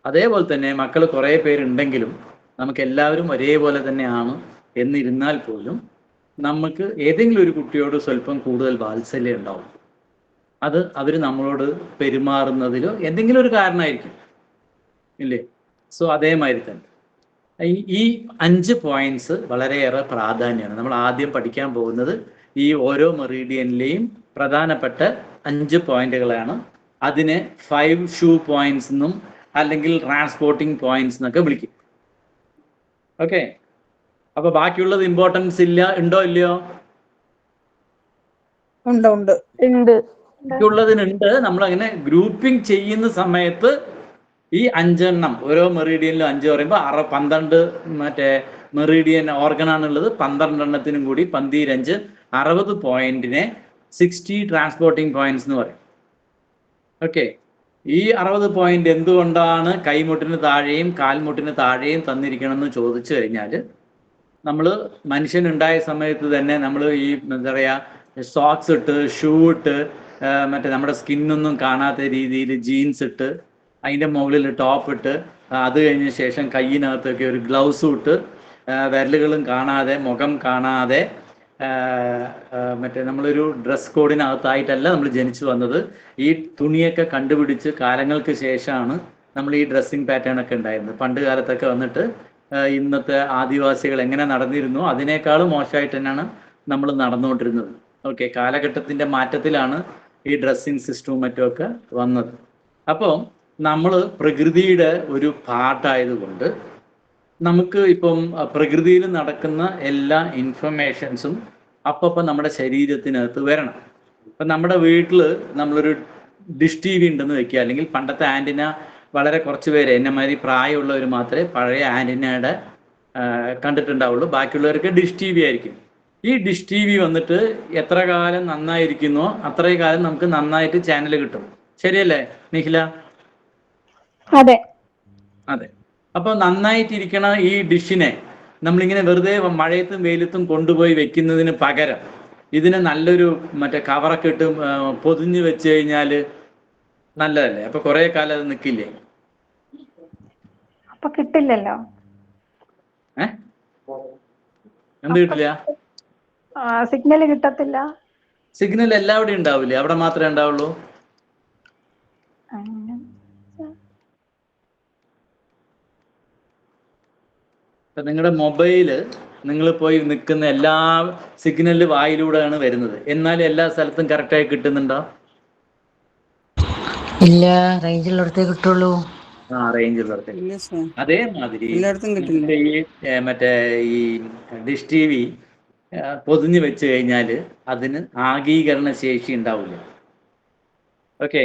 അതേപോലെ തന്നെ മക്കൾ കുറേ പേരുണ്ടെങ്കിലും നമുക്ക് എല്ലാവരും ഒരേപോലെ തന്നെയാണ് എന്നിരുന്നാൽ പോലും നമുക്ക് ഏതെങ്കിലും ഒരു കുട്ടിയോട് സ്വല്പം കൂടുതൽ വാത്സല്യം ഉണ്ടാവും. അത് അവർ നമ്മളോട് പെരുമാറുന്നതിലോ എന്തെങ്കിലും ഒരു കാരണമായിരിക്കും, ഇല്ലേ? സോ അതേമാതിരി തന്നെ ഈ 5 പോയിന്റ്സ് വളരെയേറെ പ്രാധാന്യമാണ്. നമ്മൾ ആദ്യം പഠിക്കാൻ പോകുന്നത് ഈ ഓരോ മെറീഡിയനിലെയും പ്രധാനപ്പെട്ട 5 പോയിന്റുകളാണ്. അതിനെ 5 ഷൂ പോയിന്റ്സ് എന്നും അല്ലെങ്കിൽ ട്രാൻസ്പോർട്ടിംഗ് പോയിന്റ്സ് എന്നൊക്കെ വിളിക്കും. ഓക്കെ, അപ്പൊ ബാക്കിയുള്ളത് ഇമ്പോർട്ടൻസ് ഉണ്ടോ ഇല്ലയോ? ബാക്കിയുള്ളതിനുണ്ട്. നമ്മൾ അങ്ങനെ ഗ്രൂപ്പിംഗ് ചെയ്യുന്ന സമയത്ത് ഈ 5 ഓരോ മെറീഡിയനിലും 5 പറയുമ്പോൾ 12 മറ്റേ മെറീഡിയൻ ഓർഗനാണുള്ളത്. 12 കൂടി 15 60 പോയിന്റിനെ 60 ട്രാൻസ്പോർട്ടിംഗ് പോയിന്റ്സ് എന്ന് പറയും. ഓക്കെ, ഈ 60 പോയിന്റ് എന്തുകൊണ്ടാണ് കൈമുട്ടിന് താഴെയും കാൽമുട്ടിന് താഴെയും തന്നിരിക്കണമെന്ന് ചോദിച്ചു കഴിഞ്ഞാൽ നമ്മൾ മനുഷ്യനുണ്ടായ സമയത്ത് തന്നെ നമ്മൾ ഈ എന്താ പറയുക സോക്സ് ഇട്ട് ഷൂ ഇട്ട് മറ്റേ നമ്മുടെ സ്കിന്നൊന്നും കാണാത്ത രീതിയിൽ ജീൻസ് ഇട്ട് അതിൻ്റെ മുകളിൽ ടോപ്പ് ഇട്ട് അത് കഴിഞ്ഞ ശേഷം കയ്യിനകത്തൊക്കെ ഒരു ഗ്ലൗസും ഇട്ട് വിരലുകളും കാണാതെ മുഖം കാണാതെ മറ്റേ നമ്മളൊരു ഡ്രസ് കോഡിനകത്തായിട്ടല്ല നമ്മൾ ജനിച്ചു വന്നത്. ഈ തുണിയൊക്കെ കണ്ടുപിടിച്ച് കാലങ്ങൾക്ക് ശേഷമാണ് നമ്മൾ ഈ ഡ്രസ്സിങ് പാറ്റേൺ ഒക്കെ ഉണ്ടായിരുന്നത്. പണ്ട് കാലത്തൊക്കെ വന്നിട്ട് ഇന്നത്തെ ആദിവാസികൾ എങ്ങനെ നടന്നിരുന്നു അതിനേക്കാളും മോശമായിട്ട് തന്നെയാണ് നമ്മൾ നടന്നുകൊണ്ടിരുന്നത്. ഓക്കെ, കാലഘട്ടത്തിൻ്റെ മാറ്റത്തിലാണ് ഈ ഡ്രസ്സിങ് സിസ്റ്റവും മറ്റുമൊക്കെ വന്നത്. അപ്പോൾ നമ്മൾ പ്രകൃതിയുടെ ഒരു പാർട്ടായതുകൊണ്ട് നമുക്ക് ഇപ്പം പ്രകൃതിയിൽ നടക്കുന്ന എല്ലാ ഇൻഫർമേഷൻസും അപ്പം നമ്മുടെ ശരീരത്തിനകത്ത് വരണം. ഇപ്പം നമ്മുടെ വീട്ടിൽ നമ്മളൊരു ഡിഷ് ടി വി ഉണ്ടെന്ന് വെക്കുക, അല്ലെങ്കിൽ പണ്ടത്തെ ആൻറ്റിന വളരെ കുറച്ച് പേര് എന്നെമാതിരി പ്രായമുള്ളവർ മാത്രമേ പഴയ ആൻറ്റിനയുടെ കണ്ടിട്ടുണ്ടാവുള്ളൂ. ബാക്കിയുള്ളവർക്ക് ഡിഷ് ടി വി ആയിരിക്കും. ഈ ഡിഷ് ടി വി വന്നിട്ട് എത്ര കാലം നന്നായിരിക്കുന്നോ അത്രയും കാലം നമുക്ക് നന്നായിട്ട് ചാനൽ കിട്ടും. ശരിയല്ലേ നിഖില? അതെ അതെ. അപ്പൊ നന്നായിട്ടിരിക്കണ ഈ ഡിഷിനെ നമ്മളിങ്ങനെ വെറുതെ മഴയത്തും വെയിലത്തും കൊണ്ടുപോയി വെക്കുന്നതിന് പകരം ഇതിനെ നല്ലൊരു മറ്റേ കവറൊക്കെ ഇട്ട് പൊതിഞ്ഞ് വെച്ച് കഴിഞ്ഞാൽ നല്ലതല്ലേ? അപ്പൊ കുറെ കാലം അത് നിൽക്കില്ലേ? അപ്പൊ കിട്ടില്ലല്ലോ. എന്ത് കിട്ടില്ല? സിഗ്നൽ കിട്ടത്തില്ല. സിഗ്നൽ എല്ലാവിടെയും ഉണ്ടാവില്ലേ? അവിടെ മാത്രമേ ഉണ്ടാവുള്ളൂ. നിങ്ങളുടെ മൊബൈല് നിങ്ങൾ പോയി നിൽക്കുന്ന എല്ലാ സിഗ്നല് വായിലൂടെയാണ് വരുന്നത്. എന്നാലും എല്ലാ സ്ഥലത്തും കറക്റ്റായി കിട്ടുന്നുണ്ടോ? ഇല്ല, റേഞ്ചുള്ളിടത്തേ കിട്ടുള്ളൂ. റേഞ്ച് ഉള്ളിടത്തേ. അതേമാതിരി ഈ മറ്റേ ഈ ഡിഷ് ടി വി പൊതിഞ്ഞു വെച്ച് കഴിഞ്ഞാൽ അതിന് ആഗീകരണ ശേഷി ഉണ്ടാവില്ല. ഓക്കെ,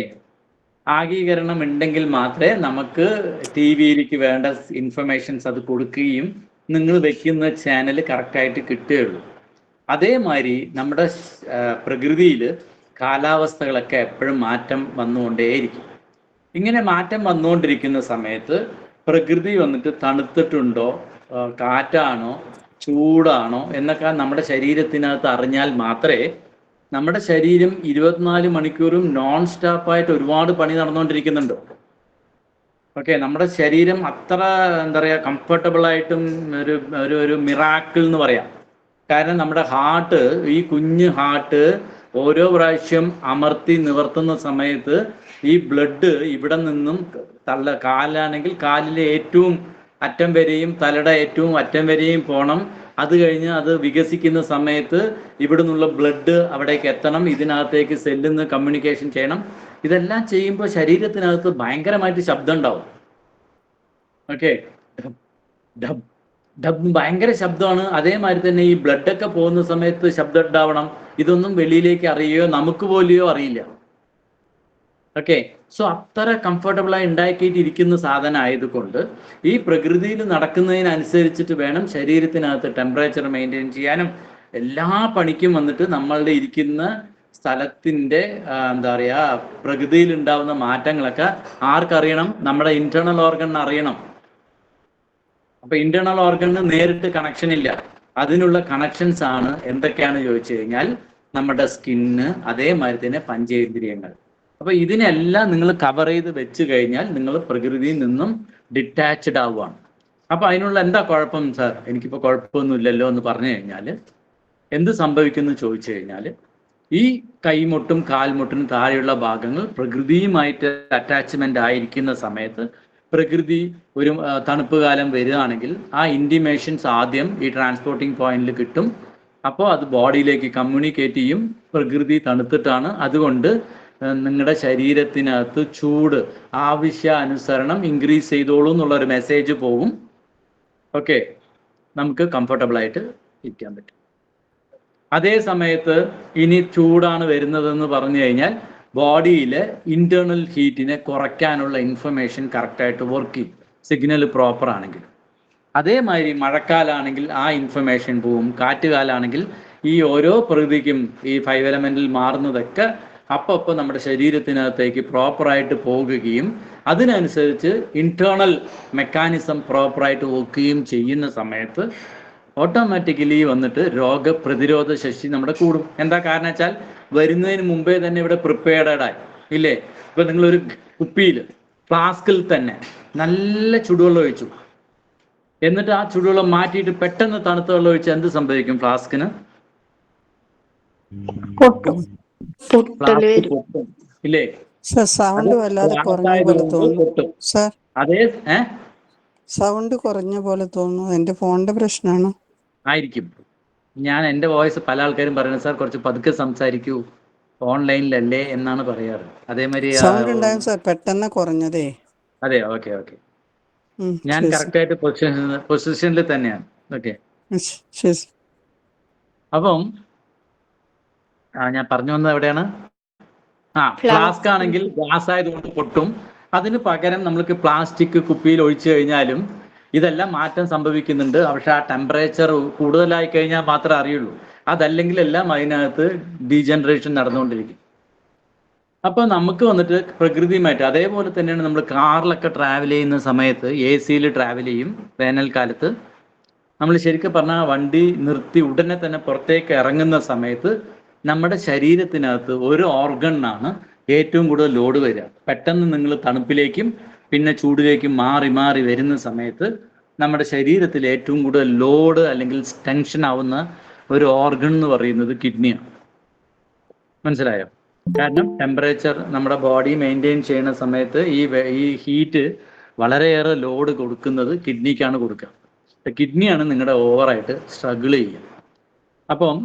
ആഗീകരണം ഉണ്ടെങ്കിൽ മാത്രമേ നമുക്ക് ടി വിയിലേക്ക് വേണ്ട ഇൻഫർമേഷൻസ് അത് കൊടുക്കുകയും നിങ്ങൾ വെക്കുന്ന ചാനൽ കറക്റ്റായിട്ട് കിട്ടുകയുള്ളൂ. അതേമാതിരി നമ്മുടെ പ്രകൃതിയിൽ കാലാവസ്ഥകളൊക്കെ എപ്പോഴും മാറ്റം വന്നുകൊണ്ടേയിരിക്കും. ഇങ്ങനെ മാറ്റം വന്നുകൊണ്ടിരിക്കുന്ന സമയത്ത് പ്രകൃതി വന്നിട്ട് തണുത്തിട്ടുണ്ടോ, കാറ്റാണോ, ചൂടാണോ എന്നൊക്കെ നമ്മുടെ ശരീരത്തിനകത്ത് അറിഞ്ഞാൽ മാത്രമേ, നമ്മുടെ ശരീരം 24 മണിക്കൂറും നോൺ സ്റ്റോപ്പായിട്ട് ഒരുപാട് പണി നടന്നുകൊണ്ടിരിക്കുന്നുണ്ട്. ഓക്കെ, നമ്മുടെ ശരീരം അത്ര എന്താ പറയുക കംഫർട്ടബിൾ ആയിട്ടും ഒരു ഒരു ഒരു മിറാക്കിൾ എന്ന് പറയാം. കാരണം നമ്മുടെ ഹാർട്ട്, ഈ കുഞ്ഞ് ഹാർട്ട് ഓരോ പ്രാവശ്യം അമർത്തി നിവർത്തുന്ന സമയത്ത് ഈ ബ്ലഡ് ഇവിടെ നിന്നും കാലാണെങ്കിൽ കാലിലെ ഏറ്റവും അറ്റം വരെയും തലയുടെ ഏറ്റവും അറ്റം വരെയും പോകണം. അത് കഴിഞ്ഞ് അത് വികസിക്കുന്ന സമയത്ത് ഇവിടെ നിന്നുള്ള ബ്ലഡ് അവിടേക്ക് എത്തണം, ഇതിനകത്തേക്ക് സെല്ലിൽ നിന്ന് കമ്മ്യൂണിക്കേഷൻ ചെയ്യണം. ഇതെല്ലാം ചെയ്യുമ്പോൾ ശരീരത്തിനകത്ത് ഭയങ്കരമായിട്ട് ശബ്ദം ഉണ്ടാവും. ഓക്കെ, ഭയങ്കര ശബ്ദമാണ്. അതേമാതിരി തന്നെ ഈ ബ്ലഡൊക്കെ പോകുന്ന സമയത്ത് ശബ്ദം ഉണ്ടാവണം. ഇതൊന്നും വെളിയിലേക്ക് അറിയുകയോ നമുക്ക് പോലെയോ അറിയില്ല. ഓക്കെ, സോ അത്ര കംഫർട്ടബിളായി ഉണ്ടാക്കിയിട്ടിരിക്കുന്ന സാധനം ആയതുകൊണ്ട് ഈ പ്രകൃതിയിൽ നടക്കുന്നതിനനുസരിച്ചിട്ട് വേണം ശരീരത്തിനകത്ത് ടെമ്പറേച്ചർ മെയിൻറ്റെയിൻ ചെയ്യാനും എല്ലാ പണിക്കും വന്നിട്ട് നമ്മളുടെ ഇരിക്കുന്ന സ്ഥലത്തിൻ്റെ എന്താ പറയുക പ്രകൃതിയിൽ ഉണ്ടാവുന്ന മാറ്റങ്ങളൊക്കെ ആർക്കറിയണം? നമ്മുടെ ഇന്റേണൽ ഓർഗണിന് അറിയണം. അപ്പൊ ഇന്റേണൽ ഓർഗണിന് നേരിട്ട് കണക്ഷൻ ഇല്ല. അതിനുള്ള കണക്ഷൻസ് ആണ് എന്തൊക്കെയാണ് ചോദിച്ചു കഴിഞ്ഞാൽ നമ്മുടെ സ്കിന്ന്, അതേമാതിരി തന്നെ പഞ്ചേന്ദ്രിയങ്ങൾ. അപ്പൊ ഇതിനെല്ലാം നിങ്ങൾ കവർ ചെയ്ത് വെച്ച് കഴിഞ്ഞാൽ നിങ്ങൾ പ്രകൃതിയിൽ നിന്നും ഡിറ്റാച്ച്ഡ് ആവുകയാണ്. അപ്പൊ അതിനുള്ള എന്താ കുഴപ്പം സാർ? എനിക്കിപ്പോൾ കുഴപ്പമൊന്നുമില്ലല്ലോ എന്ന് പറഞ്ഞു കഴിഞ്ഞാൽ എന്ത് സംഭവിക്കുന്നു ചോദിച്ചു കഴിഞ്ഞാൽ, ഈ കൈമുട്ടും കാൽമുട്ടിനും താഴെയുള്ള ഭാഗങ്ങൾ പ്രകൃതിയുമായിട്ട് അറ്റാച്ച്മെന്റ് ആയിരിക്കുന്ന സമയത്ത് പ്രകൃതി ഒരു തണുപ്പ് കാലം വരികയാണെങ്കിൽ ആ ഇൻറ്റിമേഷൻസ് ആദ്യം ഈ ട്രാൻസ്പോർട്ടിംഗ് പോയിന്റിൽ കിട്ടും. അപ്പോൾ അത് ബോഡിയിലേക്ക് കമ്മ്യൂണിക്കേറ്റ് ചെയ്യും. പ്രകൃതി തണുത്തിട്ടാണ്, അതുകൊണ്ട് നിങ്ങളുടെ ശരീരത്തിനകത്ത് ചൂട് ആവശ്യാനുസരണം ഇൻക്രീസ് ചെയ്തോളൂ എന്നുള്ളൊരു മെസ്സേജ് പോകും. ഓക്കെ, നമുക്ക് കംഫർട്ടബിൾ ആയിട്ട് ഇരിക്കാൻ പറ്റും. അതേ സമയത്ത് ഇനി ചൂടാണ് വരുന്നതെന്ന് പറഞ്ഞു കഴിഞ്ഞാൽ ബോഡിയിലെ ഇന്റേണൽ ഹീറ്റിനെ കുറയ്ക്കാനുള്ള ഇൻഫർമേഷൻ കറക്റ്റായിട്ട് വർക്ക് ചെയ്യും, സിഗ്നൽ പ്രോപ്പർ ആണെങ്കിൽ. അതേമാതിരി മഴക്കാലാണെങ്കിൽ ആ ഇൻഫർമേഷൻ പോവും. കാറ്റുകാലാണെങ്കിൽ ഈ ഓരോ പ്രകൃതിക്കും ഈ 5 എലമെന്റിൽ മാറുന്നതൊക്കെ അപ്പോൾ നമ്മുടെ ശരീരത്തിനകത്തേക്ക് പ്രോപ്പറായിട്ട് പോകുകയും അതിനനുസരിച്ച് ഇന്റേണൽ മെക്കാനിസം പ്രോപ്പറായിട്ട് വയ്ക്കുകയും ചെയ്യുന്ന സമയത്ത് ഓട്ടോമാറ്റിക്കലി വന്നിട്ട് രോഗപ്രതിരോധ ശേഷി നമ്മുടെ കൂടും. എന്താ കാരണം വെച്ചാൽ വരുന്നതിന് മുമ്പേ തന്നെ ഇവിടെ പ്രിപ്പയർഡായി ഇല്ലേ? ഇപ്പൊ നിങ്ങളൊരു കുപ്പിയിൽ ഫ്ലാസ്കിൽ തന്നെ നല്ല ചുടുവെള്ളം ഒഴിച്ചു, എന്നിട്ട് ആ ചുടുവെള്ളം മാറ്റിയിട്ട് പെട്ടെന്ന് തണുത്ത വെള്ളം ഒഴിച്ചാൽ എന്ത് സംഭവിക്കും? ഫ്ലാസ്കിന് പൊട്ടും ഇല്ലേ? സൗണ്ട് വല്ലാതെ കുറഞ്ഞ പോലെ തോന്നുന്നു സാർ. അതേ സൗണ്ട് കുറഞ്ഞ പോലെ തോന്നുന്നു. എന്റെ ഫോണിന്റെ പ്രശ്നമാണ് ആയിരിക്കും. ഞാൻ എൻ്റെ വോയിസ് പല ആൾക്കാരും പറയുന്നത് സാർ കുറച്ച് പതുക്കെ സംസാരിക്കൂ, ഓൺലൈനിലല്ലേ എന്നാണ് പറയാറ്. അതേമാതിരി സൗണ്ട് ഉണ്ടാകും സാർ, പെട്ടെന്ന് കുറഞ്ഞതേ. അതെ, ഓക്കെ ഓക്കെ, ഞാൻ കറക്റ്റായിട്ട് പൊസിഷനിൽ തന്നെയാണ്. ഓക്കെ, അപ്പം ഞാൻ പറഞ്ഞു വന്നത് എവിടെയാണ്? ഫ്ലാസ്ക് ആണെങ്കിൽ ഗ്ലാസ് ആയതുകൊണ്ട് പൊട്ടും. അതിന് പകരം നമ്മൾക്ക് പ്ലാസ്റ്റിക് കുപ്പിയിൽ ഒഴിച്ചു കഴിഞ്ഞാലും ഇതെല്ലാം മാറ്റം സംഭവിക്കുന്നുണ്ട്. പക്ഷെ ആ ടെമ്പറേച്ചർ കൂടുതലായി കഴിഞ്ഞാൽ മാത്രമേ അറിയുള്ളൂ. അതല്ലെങ്കിൽ എല്ലാം അതിനകത്ത് ഡീജനറേഷൻ നടന്നുകൊണ്ടിരിക്കും. അപ്പോൾ നമുക്ക് വന്നിട്ട് പ്രകൃതിയുമായിട്ട് അതേപോലെ തന്നെയാണ് നമ്മൾ കാറിലൊക്കെ ട്രാവൽ ചെയ്യുന്ന സമയത്ത് AC ട്രാവൽ ചെയ്യും. വേനൽക്കാലത്ത് നമ്മൾ ശരിക്കും പറഞ്ഞാൽ വണ്ടി നിർത്തി ഉടനെ തന്നെ പുറത്തേക്ക് ഇറങ്ങുന്ന സമയത്ത് നമ്മുടെ ശരീരത്തിനകത്ത് ഒരു ഓർഗണിനാണ് ഏറ്റവും കൂടുതൽ ലോഡ് വരിക. പെട്ടെന്ന് നിങ്ങൾ തണുപ്പിലേക്കും പിന്നെ ചൂടിലേക്കും മാറി മാറി വരുന്ന സമയത്ത് നമ്മുടെ ശരീരത്തിൽ ഏറ്റവും കൂടുതൽ ലോഡ് അല്ലെങ്കിൽ ടെൻഷൻ ആവുന്ന ഒരു ഓർഗൺ എന്ന് പറയുന്നത് കിഡ്നിയാണ്. മനസ്സിലായോ? കാരണം ടെമ്പറേച്ചർ നമ്മുടെ ബോഡി മെയിൻറ്റെയിൻ ചെയ്യുന്ന സമയത്ത് ഈ ഹീറ്റ് വളരെയേറെ ലോഡ് കൊടുക്കുന്നത് കിഡ്നിക്കാണ് കൊടുക്കുക. കിഡ്നിയാണ് നിങ്ങളുടെ ഓവറായിട്ട് സ്ട്രഗിൾ ചെയ്യുക. അപ്പം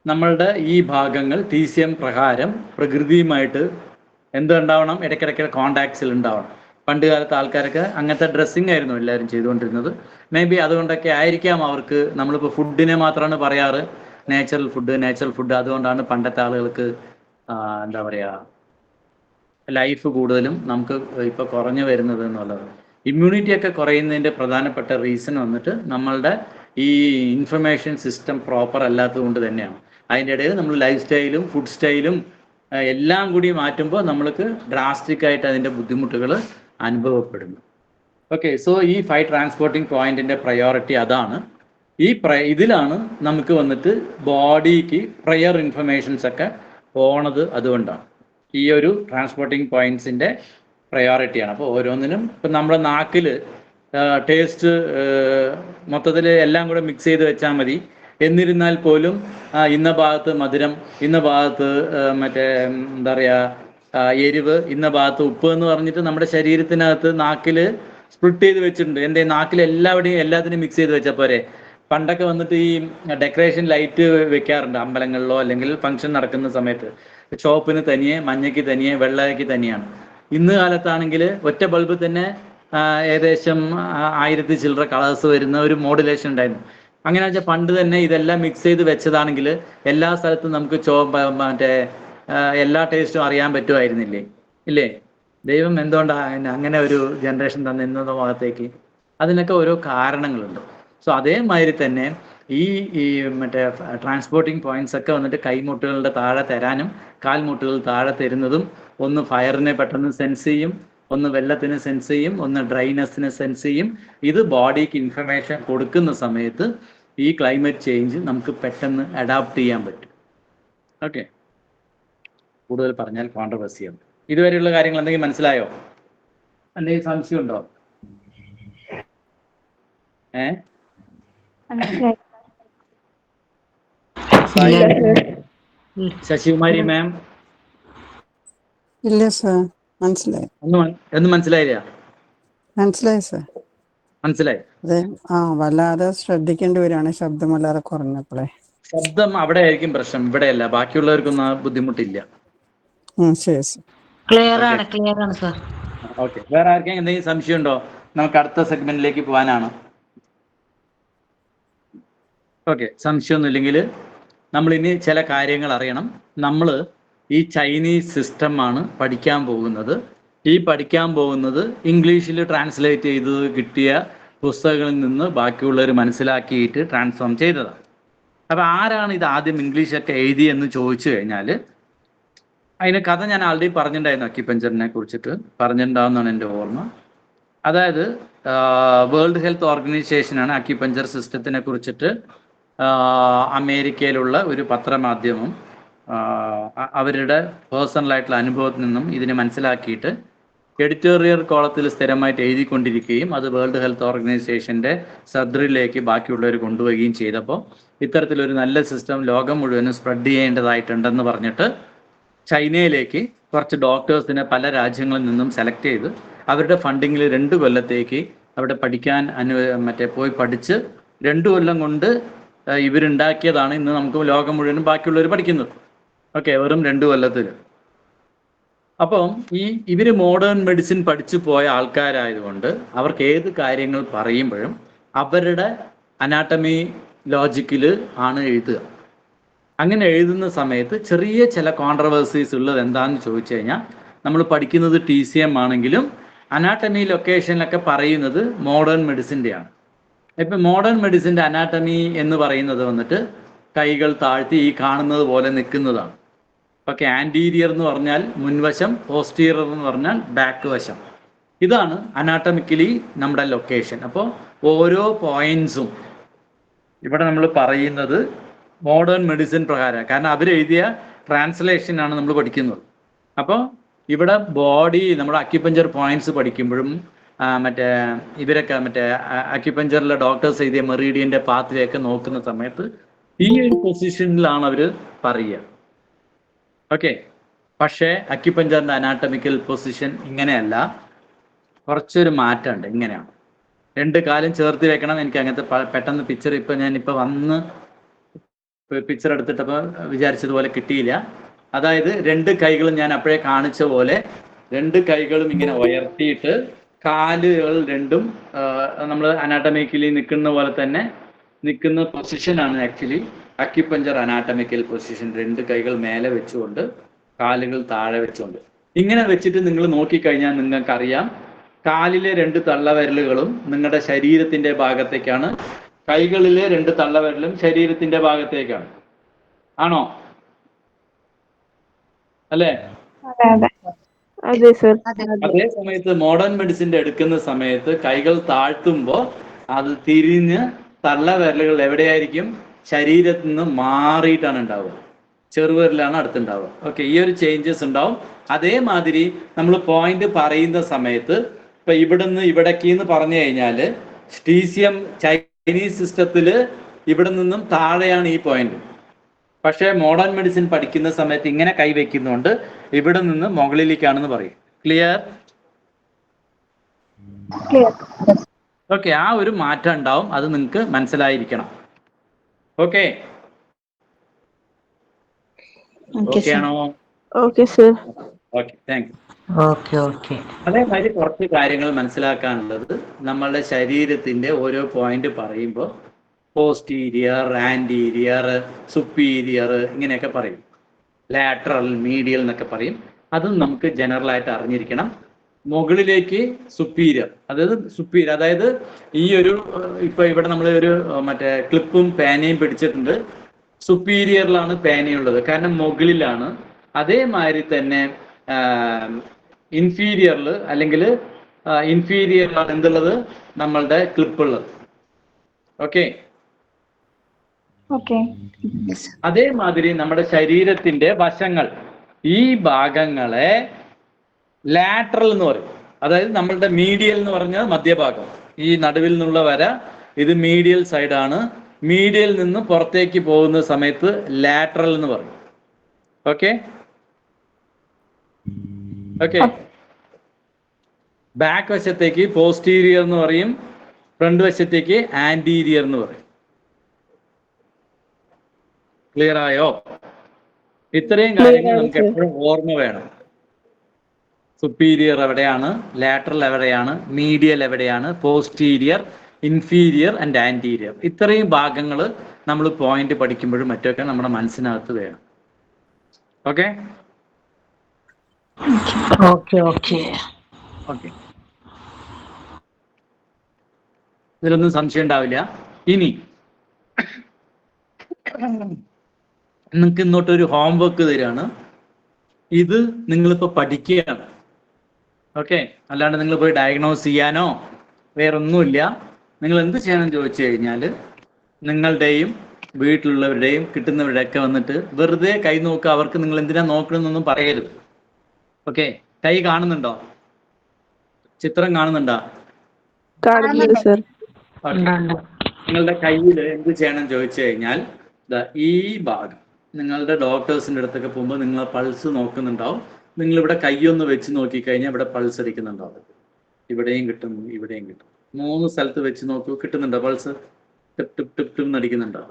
നമ്മളുടെ ഈ ഭാഗങ്ങൾ TCM പ്രകാരം പ്രകൃതിയുമായിട്ട് എന്തുണ്ടാവണം? ഇടയ്ക്കിടയ്ക്ക് കോണ്ടാക്ട്സിൽ ഉണ്ടാവണം. പണ്ട് കാലത്ത് ആൾക്കാരൊക്കെ അങ്ങനത്തെ ഡ്രസ്സിങ് ആയിരുന്നു എല്ലാവരും ചെയ്തുകൊണ്ടിരുന്നത്. മേ ബി അതുകൊണ്ടൊക്കെ ആയിരിക്കാം അവർക്ക്, നമ്മളിപ്പോൾ ഫുഡിനെ മാത്രമാണ് പറയാറ് നാച്ചുറൽ ഫുഡ്. അതുകൊണ്ടാണ് പണ്ടത്തെ ആളുകൾക്ക് എന്താ പറയുക ലൈഫ് കൂടുതലും നമുക്ക് ഇപ്പോൾ കുറഞ്ഞു വരുന്നത് എന്നുള്ളത്. ഇമ്മ്യൂണിറ്റി ഒക്കെ കുറയുന്നതിൻ്റെ പ്രധാനപ്പെട്ട റീസൺ വന്നിട്ട് നമ്മളുടെ ഈ ഇൻഫർമേഷൻ സിസ്റ്റം പ്രോപ്പർ അല്ലാത്തത് കൊണ്ട് തന്നെയാണ്. അതിൻ്റെ ഇടയിൽ നമ്മൾ ലൈഫ് സ്റ്റൈലും ഫുഡ് സ്റ്റൈലും എല്ലാം കൂടി മാറ്റുമ്പോൾ നമ്മൾക്ക് ഡ്രാസ്റ്റിക് ആയിട്ട് അതിൻ്റെ ബുദ്ധിമുട്ടുകൾ അനുഭവപ്പെടുന്നു. ഓക്കെ, സോ ഈ 5 ട്രാൻസ്പോർട്ടിംഗ് പോയിന്റിൻ്റെ പ്രയോറിറ്റി അതാണ്. ഇതിലാണ് നമുക്ക് വന്നിട്ട് ബോഡിക്ക് പ്രയർ ഇൻഫർമേഷൻസ് ഒക്കെ പോണത്. അതുകൊണ്ടാണ് ഈ ഒരു ട്രാൻസ്പോർട്ടിംഗ് പോയിന്റ്സിൻ്റെ പ്രയോറിറ്റിയാണ്. അപ്പോൾ ഓരോന്നിനും ഇപ്പം നമ്മുടെ നാക്കിൽ ടേസ്റ്റ് മൊത്തത്തിൽ എല്ലാം കൂടെ മിക്സ് ചെയ്ത് വെച്ചാൽ മതി. എന്നിരുന്നാൽ പോലും ഇന്ന ഭാഗത്ത് മധുരം, ഇന്ന ഭാഗത്ത് മറ്റേ എന്താ പറയുക എരിവ്, ഇന്ന ഭാഗത്ത് ഉപ്പ് എന്ന് പറഞ്ഞിട്ട് നമ്മുടെ ശരീരത്തിനകത്ത് നാക്കിൽ സ്പ്ലിറ്റ് ചെയ്ത് വെച്ചിട്ടുണ്ട്. എൻ്റെ നാക്കിൽ എല്ലാത്തിനും മിക്സ് ചെയ്ത് വെച്ചാൽ പോരെ. പണ്ടൊക്കെ വന്നിട്ട് ഈ ഡെക്കറേഷൻ ലൈറ്റ് വെക്കാറുണ്ട് അമ്പലങ്ങളിലോ അല്ലെങ്കിൽ ഫംഗ്ഷൻ നടക്കുന്ന സമയത്ത്. ചുവപ്പിന് തനിയെ, മഞ്ഞയ്ക്ക് തനിയെ, വെള്ളയ്ക്ക് തനിയാണ്. ഇന്ന് കാലത്താണെങ്കിൽ ഒറ്റ ബൾബ് തന്നെ ഏകദേശം 1000 ചില്ലറ കളേഴ്സ് വരുന്ന ഒരു മോഡുലേഷൻ ഉണ്ടായിരുന്നു. അങ്ങനെ വെച്ചാൽ പണ്ട് തന്നെ ഇതെല്ലാം മിക്സ് ചെയ്ത് വെച്ചതാണെങ്കിൽ എല്ലാ സ്ഥലത്തും നമുക്ക് മറ്റേ എല്ലാ ടേസ്റ്റും അറിയാൻ പറ്റുമായിരുന്നില്ലേ? ഇല്ലേ? ദൈവം എന്തുകൊണ്ടാണ് അങ്ങനെ ഒരു ജനറേഷൻ തന്നെ ഇന്നത്തെ ഭാഗത്തേക്ക്? അതിനൊക്കെ ഓരോ കാരണങ്ങളുണ്ട്. സോ അതേമാതിരി തന്നെ ഈ മറ്റേ ട്രാൻസ്പോർട്ടിംഗ് പോയിന്റ്സ് ഒക്കെ വന്നിട്ട് കൈമുട്ടുകളുടെ താഴെ തരാനും കാൽമുട്ടുകൾ താഴെ തരുന്നതും ഒന്ന് ഫയറിനെ പെട്ടെന്ന് സെൻസ് ചെയ്യും, ഒന്ന് വെള്ളത്തിന് സെൻസ് ചെയ്യും, ഒന്ന് ഡ്രൈനെസ്സിന് സെൻസ് ചെയ്യും. ഇത് ബോഡിക്ക് ഇൻഫർമേഷൻ കൊടുക്കുന്ന സമയത്ത് ഈ ക്ലൈമറ്റ് ചേഞ്ച് നമുക്ക് പെട്ടെന്ന് അഡാപ്റ്റ് ചെയ്യാൻ പറ്റും. ഓക്കെ, കൂടുതൽ പറഞ്ഞാൽ കോൺട്രവേഴ്സിയാണ്. ഇതുവരെയുള്ള കാര്യങ്ങൾ എന്തെങ്കിലും മനസ്സിലായോ? എന്തെങ്കിലും സംശയമുണ്ടോ? ശശികുമാരി മാം? ഇല്ല സർ, മനസ്സിലായി. ഒന്നും മനസ്സിലായില്ല? മനസ്സിലായി സർ. മനസ്സിലായി. അതെ, വല്ലാതെ ശ്രദ്ധിക്കേണ്ടി വരികയാണ് ശബ്ദം വല്ലാതെ കുറഞ്ഞപ്പോഴേ. ശബ്ദം അവിടെ ആയിരിക്കും പ്രശ്നം, ഇവിടെയല്ല. ബാക്കിയുള്ളവർക്കൊന്നും ആ ബുദ്ധിമുട്ടില്ല. ശരി സർ. ക്ലിയർ ആണ് സർ. ഓക്കെ, വേറെ ആർക്കെങ്കിലും എന്തെങ്കിലും സംശയം ഉണ്ടോ? നമുക്ക് അടുത്ത സെഗ്മെന്റിലേക്ക് പോകാനാണ്. ഓക്കെ, സംശയമൊന്നുമില്ലെങ്കിൽ നമ്മളിനി ചില കാര്യങ്ങൾ അറിയണം. നമ്മൾ ഈ ചൈനീസ് സിസ്റ്റമാണ് പഠിക്കാൻ പോകുന്നത്. ഈ പഠിക്കാൻ പോകുന്നത് ഇംഗ്ലീഷിൽ ട്രാൻസ്ലേറ്റ് ചെയ്ത് കിട്ടിയ പുസ്തകങ്ങളിൽ നിന്ന് ബാക്കിയുള്ളവർ മനസ്സിലാക്കിയിട്ട് ട്രാൻസ്ഫോം ചെയ്തതാണ്. അപ്പോൾ ആരാണ് ഇത് ആദ്യം ഇംഗ്ലീഷൊക്കെ എഴുതിയെന്ന് ചോദിച്ചു കഴിഞ്ഞാൽ അതിന് കഥ ഞാൻ ആൾറെഡി പറഞ്ഞിട്ടുണ്ടായിരുന്നു. അക്യുപഞ്ചറിനെ കുറിച്ചിട്ട് പറഞ്ഞിട്ടുണ്ടാവുന്നതാണ് എൻ്റെ ഓർമ്മ. അതായത് വേൾഡ് ഹെൽത്ത് ഓർഗനൈസേഷനാണ് അക്യുപഞ്ചർ സിസ്റ്റത്തിനെ കുറിച്ചിട്ട് അമേരിക്കയിലുള്ള ഒരു പത്രമാധ്യമം അവരുടെ പേഴ്സണലായിട്ടുള്ള അനുഭവത്തിൽ നിന്നും ഇതിനെ മനസ്സിലാക്കിയിട്ട് എഡിറ്റോറിയൽ കോളത്തിൽ സ്ഥിരമായിട്ട് എഴുതിക്കൊണ്ടിരിക്കുകയും അത് വേൾഡ് ഹെൽത്ത് ഓർഗനൈസേഷൻ്റെ സദ്റിലേക്ക് ബാക്കിയുള്ളവർ കൊണ്ടുപോവുകയും ചെയ്തപ്പോൾ ഇത്തരത്തിലൊരു നല്ല സിസ്റ്റം ലോകം മുഴുവനും സ്പ്രെഡ് ചെയ്യേണ്ടതായിട്ടുണ്ടെന്ന് പറഞ്ഞിട്ട് ചൈനയിലേക്ക് കുറച്ച് ഡോക്ടേഴ്സിനെ പല രാജ്യങ്ങളിൽ നിന്നും സെലക്ട് ചെയ്ത് അവരുടെ ഫണ്ടിങ്ങിൽ 2 കൊല്ലത്തേക്ക് അവിടെ പഠിക്കാൻ പോയി പഠിച്ച് 2 കൊല്ലം കൊണ്ട് ഇവരുണ്ടാക്കിയതാണ് ഇന്ന് നമുക്ക് ലോകം മുഴുവനും ബാക്കിയുള്ളവർ പഠിക്കുന്നത്. ഓക്കെ, വെറും 2 കൊല്ലത്തിൽ. അപ്പം ഇവര് മോഡേൺ മെഡിസിൻ പഠിച്ചു പോയ ആൾക്കാരായതുകൊണ്ട് അവർക്ക് ഏത് കാര്യങ്ങൾ പറയുമ്പോഴും അവരുടെ അനാട്ടമി ലോജിക്കിൽ ആണ് എഴുതുക. അങ്ങനെ എഴുതുന്ന സമയത്ത് ചെറിയ ചില കോൺട്രവേഴ്സീസ് ഉള്ളത് എന്താണെന്ന് ചോദിച്ചു കഴിഞ്ഞാൽ, നമ്മൾ പഠിക്കുന്നത് TCM ആണെങ്കിലും അനാട്ടമി ലൊക്കേഷനിലൊക്കെ പറയുന്നത് മോഡേൺ മെഡിസിൻ്റെയാണ്. ഇപ്പം മോഡേൺ മെഡിസിൻ്റെ അനാട്ടമി എന്ന് പറയുന്നത് വന്നിട്ട് കൈകൾ താഴ്ത്തി ഈ കാണുന്നത് പോലെ നിൽക്കുന്നതാണ്. ഓക്കെ, ആൻറ്റീരിയർ എന്ന് പറഞ്ഞാൽ മുൻവശം, പോസ്റ്റീരിയർ എന്ന് പറഞ്ഞാൽ ബാക്ക് വശം. ഇതാണ് അനാട്ടമിക്കലി നമ്മുടെ ലൊക്കേഷൻ. അപ്പോൾ ഓരോ പോയിന്റ്സും ഇവിടെ നമ്മൾ പറയുന്നത് മോഡേൺ മെഡിസിൻ പ്രകാരം, കാരണം അവരെഴുതിയ ട്രാൻസ്ലേഷനാണ് നമ്മൾ പഠിക്കുന്നത്. അപ്പോൾ ഇവിടെ ബോഡി നമ്മുടെ അക്യുപഞ്ചർ പോയിന്റ്സ് പഠിക്കുമ്പോഴും ഇവരൊക്കെ അക്യുപഞ്ചറിലെ ഡോക്ടേഴ്സ് എഴുതിയ മെറീഡിയൻ്റെ പാത്തിലേക്ക് നോക്കുന്ന സമയത്ത് ഈ ഒരു പൊസിഷനിലാണ് അവർ പറയുക. ഓക്കെ, പക്ഷേ അക്യുപഞ്ചറിൻ്റെ അനാട്ടമിക്കൽ പൊസിഷൻ ഇങ്ങനെയല്ല, കുറച്ചൊരു മാറ്റമുണ്ട്. ഇങ്ങനെയാണ് 2 കാലും ചേർത്ത് വെക്കണം. എനിക്ക് അങ്ങനത്തെ പെട്ടെന്ന് പിക്ചർ ഞാനിപ്പോൾ വന്ന് പിക്ചർ എടുത്തിട്ടപ്പോൾ വിചാരിച്ചതുപോലെ കിട്ടിയില്ല. അതായത് 2 കൈകളും ഞാൻ അപ്പോഴേ കാണിച്ച പോലെ 2 കൈകളും ഇങ്ങനെ ഉയർത്തിയിട്ട് കാലുകൾ 2ഉം നമ്മൾ അനാട്ടമിക്കലി നിൽക്കുന്ന പോലെ തന്നെ നിൽക്കുന്ന പൊസിഷനാണ് ആക്ച്വലി അക്യുപഞ്ചർ അനാട്ടമിക്കൽ പൊസിഷൻ. 2 കൈകൾ മേലെ വെച്ചുകൊണ്ട് കാലുകൾ താഴെ വെച്ചുകൊണ്ട്. ഇങ്ങനെ വെച്ചിട്ട് നിങ്ങൾ നോക്കിക്കഴിഞ്ഞാൽ നിങ്ങൾക്കറിയാം കാലിലെ 2 തള്ളവിരലുകളും നിങ്ങളുടെ ശരീരത്തിന്റെ ഭാഗത്തേക്കാണ്, കൈകളിലെ 2 തള്ളവിരലും ശരീരത്തിന്റെ ഭാഗത്തേക്കാണ്. ആണോ? അല്ലേ? അതെ അതെ. അതെ സർ. അതേ സമയത്ത് മോഡേൺ മെഡിസിന്റെ എടുക്കുന്ന സമയത്ത് കൈകൾ താഴ്ത്തുമ്പോൾ അത് തിരിഞ്ഞ് തള്ളവിരലുകൾ എവിടെയായിരിക്കും? ശരീരത്തിൽ നിന്ന് മാറിയിട്ടാണ് ഉണ്ടാവുക. ചെറുവിരലാണ് അടുത്തുണ്ടാവുക. ഓക്കെ, ഈ ഒരു ചേഞ്ചസ് ഉണ്ടാവും. അതേമാതിരി നമ്മൾ പോയിന്റ് പറയുന്ന സമയത്ത് ഇപ്പൊ ഇവിടുന്ന് ഇവിടേക്ക് എന്ന് പറഞ്ഞു കഴിഞ്ഞാൽ സ്റ്റീസിയം ചൈനീസ് സിസ്റ്റത്തിൽ ഇവിടെ നിന്നും താഴെയാണ് ഈ പോയിന്റ്. പക്ഷേ മോഡേൺ മെഡിസിൻ പഠിക്കുന്ന സമയത്ത് ഇങ്ങനെ കൈവയ്ക്കുന്നുണ്ട്, ഇവിടെ നിന്ന് മുകളിലേക്കാണെന്ന് പറയും. ക്ലിയർ? ക്ലിയർ. ഓക്കെ, ആ ഒരു മാറ്റം ഉണ്ടാവും, അത് നിങ്ങൾക്ക് മനസ്സിലായിരിക്കണം. ഓക്കെ ഓക്കെ ആണോ? Okay sir. Okay, thank you. Okay. അതേമാതിരി കുറച്ച് കാര്യങ്ങൾ മനസ്സിലാക്കാനുള്ളത്, നമ്മളുടെ ശരീരത്തിന്റെ ഓരോ പോയിന്റ് പറയുമ്പോൾ പോസ്റ്റീരിയർ, ആൻറ്റീരിയർ, സുപ്പീരിയർ ഇങ്ങനെയൊക്കെ പറയും. ലാറ്ററൽ, മീഡിയൽ എന്നൊക്കെ പറയും. അതും നമുക്ക് ജനറൽ ആയിട്ട് അറിഞ്ഞിരിക്കണം. മുകളിലേക്ക് സുപ്പീരിയർ, അതായത് ഈ ഒരു ഇപ്പൊ ഇവിടെ നമ്മൾ ഒരു മറ്റേ ക്ലിപ്പും പേനയും പിടിച്ചിട്ടുണ്ട്. സുപ്പീരിയറിലാണ് പേനയുള്ളത്, കാരണം മുകളിലാണ്. അതേമാതിരി തന്നെ ഇൻഫീരിയറിൽ അല്ലെങ്കിൽ ഇൻഫീരിയറിലാണ് എന്തുള്ളത്? നമ്മളുടെ ക്ലിപ്പ് ഉള്ളത്. Okay, okay. അതേമാതിരി നമ്മുടെ ശരീരത്തിന്റെ വശങ്ങൾ, ഈ ഭാഗങ്ങളെ ലാറ്ററൽ എന്ന് പറയും. അതായത് നമ്മളുടെ മീഡിയൽ എന്ന് പറഞ്ഞാൽ മധ്യഭാഗം, ഈ നടുവിൽ നിന്നുള്ള വര, ഇത് മീഡിയൽ സൈഡാണ്. മീഡിയൽ നിന്ന് പുറത്തേക്ക് പോകുന്ന സമയത്ത് ലാറ്ററൽ എന്ന് പറയും. Okay okay. ബാക്ക് വശത്തേക്ക് പോസ്റ്റീരിയർ എന്ന് പറയും, ഫ്രണ്ട് വശത്തേക്ക് ആന്റീരിയർ എന്ന് പറയും. ക്ലിയർ ആയോ? ഇത്രയും കാര്യങ്ങൾ നമുക്ക് എപ്പോഴും ഓർമ്മ വേണം. സുപ്പീരിയർ എവിടെയാണ്, ലാറ്ററൽ എവിടെയാണ്, മീഡിയൽ എവിടെയാണ്, പോസ്റ്റീരിയർ, ഇൻഫീരിയർ ആൻഡ് ആന്റീരിയർ. ഇത്രയും ഭാഗങ്ങൾ നമ്മൾ പോയിന്റ് പഠിക്കുമ്പോഴും മറ്റൊക്കെ നമ്മുടെ മനസ്സിനകത്ത് വേണം. Okay okay. ഇതിലൊന്നും സംശയം ഉണ്ടാവില്ല. ഇനി നിങ്ങൾക്ക് ഇന്നോട്ടൊരു ഹോംവർക്ക് തരാണ്. ഇത് നിങ്ങളിപ്പോൾ പഠിക്കുകയാണ്. ഓക്കെ, അല്ലാണ്ട് നിങ്ങൾ പോയി ഡയഗ്നോസ് ചെയ്യാനോ വേറൊന്നുമില്ല. നിങ്ങൾ എന്ത് ചെയ്യണമെന്ന് ചോദിച്ചു കഴിഞ്ഞാൽ നിങ്ങളുടെയും വീട്ടിലുള്ളവരുടെയും കിട്ടുന്നവരുടെയൊക്കെ വന്നിട്ട് വെറുതെ കൈ നോക്കുക. അവർക്ക് നിങ്ങൾ എന്തിനാ നോക്കണമെന്നൊന്നും പറയരുത്. ഓക്കെ, കൈ കാണുന്നുണ്ടോ? ചിത്രം കാണുന്നുണ്ടോ? സർ. നിങ്ങളുടെ കയ്യിൽ എന്ത് ചെയ്യണം ചോദിച്ചു കഴിഞ്ഞാൽ ഈ ഭാഗം, നിങ്ങളുടെ ഡോക്ടേഴ്സിന്റെ അടുത്തൊക്കെ പോകുമ്പോൾ നിങ്ങൾ പൾസ് നോക്കുന്നുണ്ടാവും. നിങ്ങൾ ഇവിടെ കൈയൊന്ന് വെച്ച് നോക്കിക്കഴിഞ്ഞാൽ ഇവിടെ പൾസ് അടിക്കുന്നുണ്ടാവും. ഇവിടെയും കിട്ടും, ഇവിടെയും കിട്ടും. 3 സ്ഥലത്ത് വെച്ച് നോക്കൂ, കിട്ടുന്നുണ്ടോ pulse? Tip tip tip tip അടിക്കുന്നുണ്ടോ?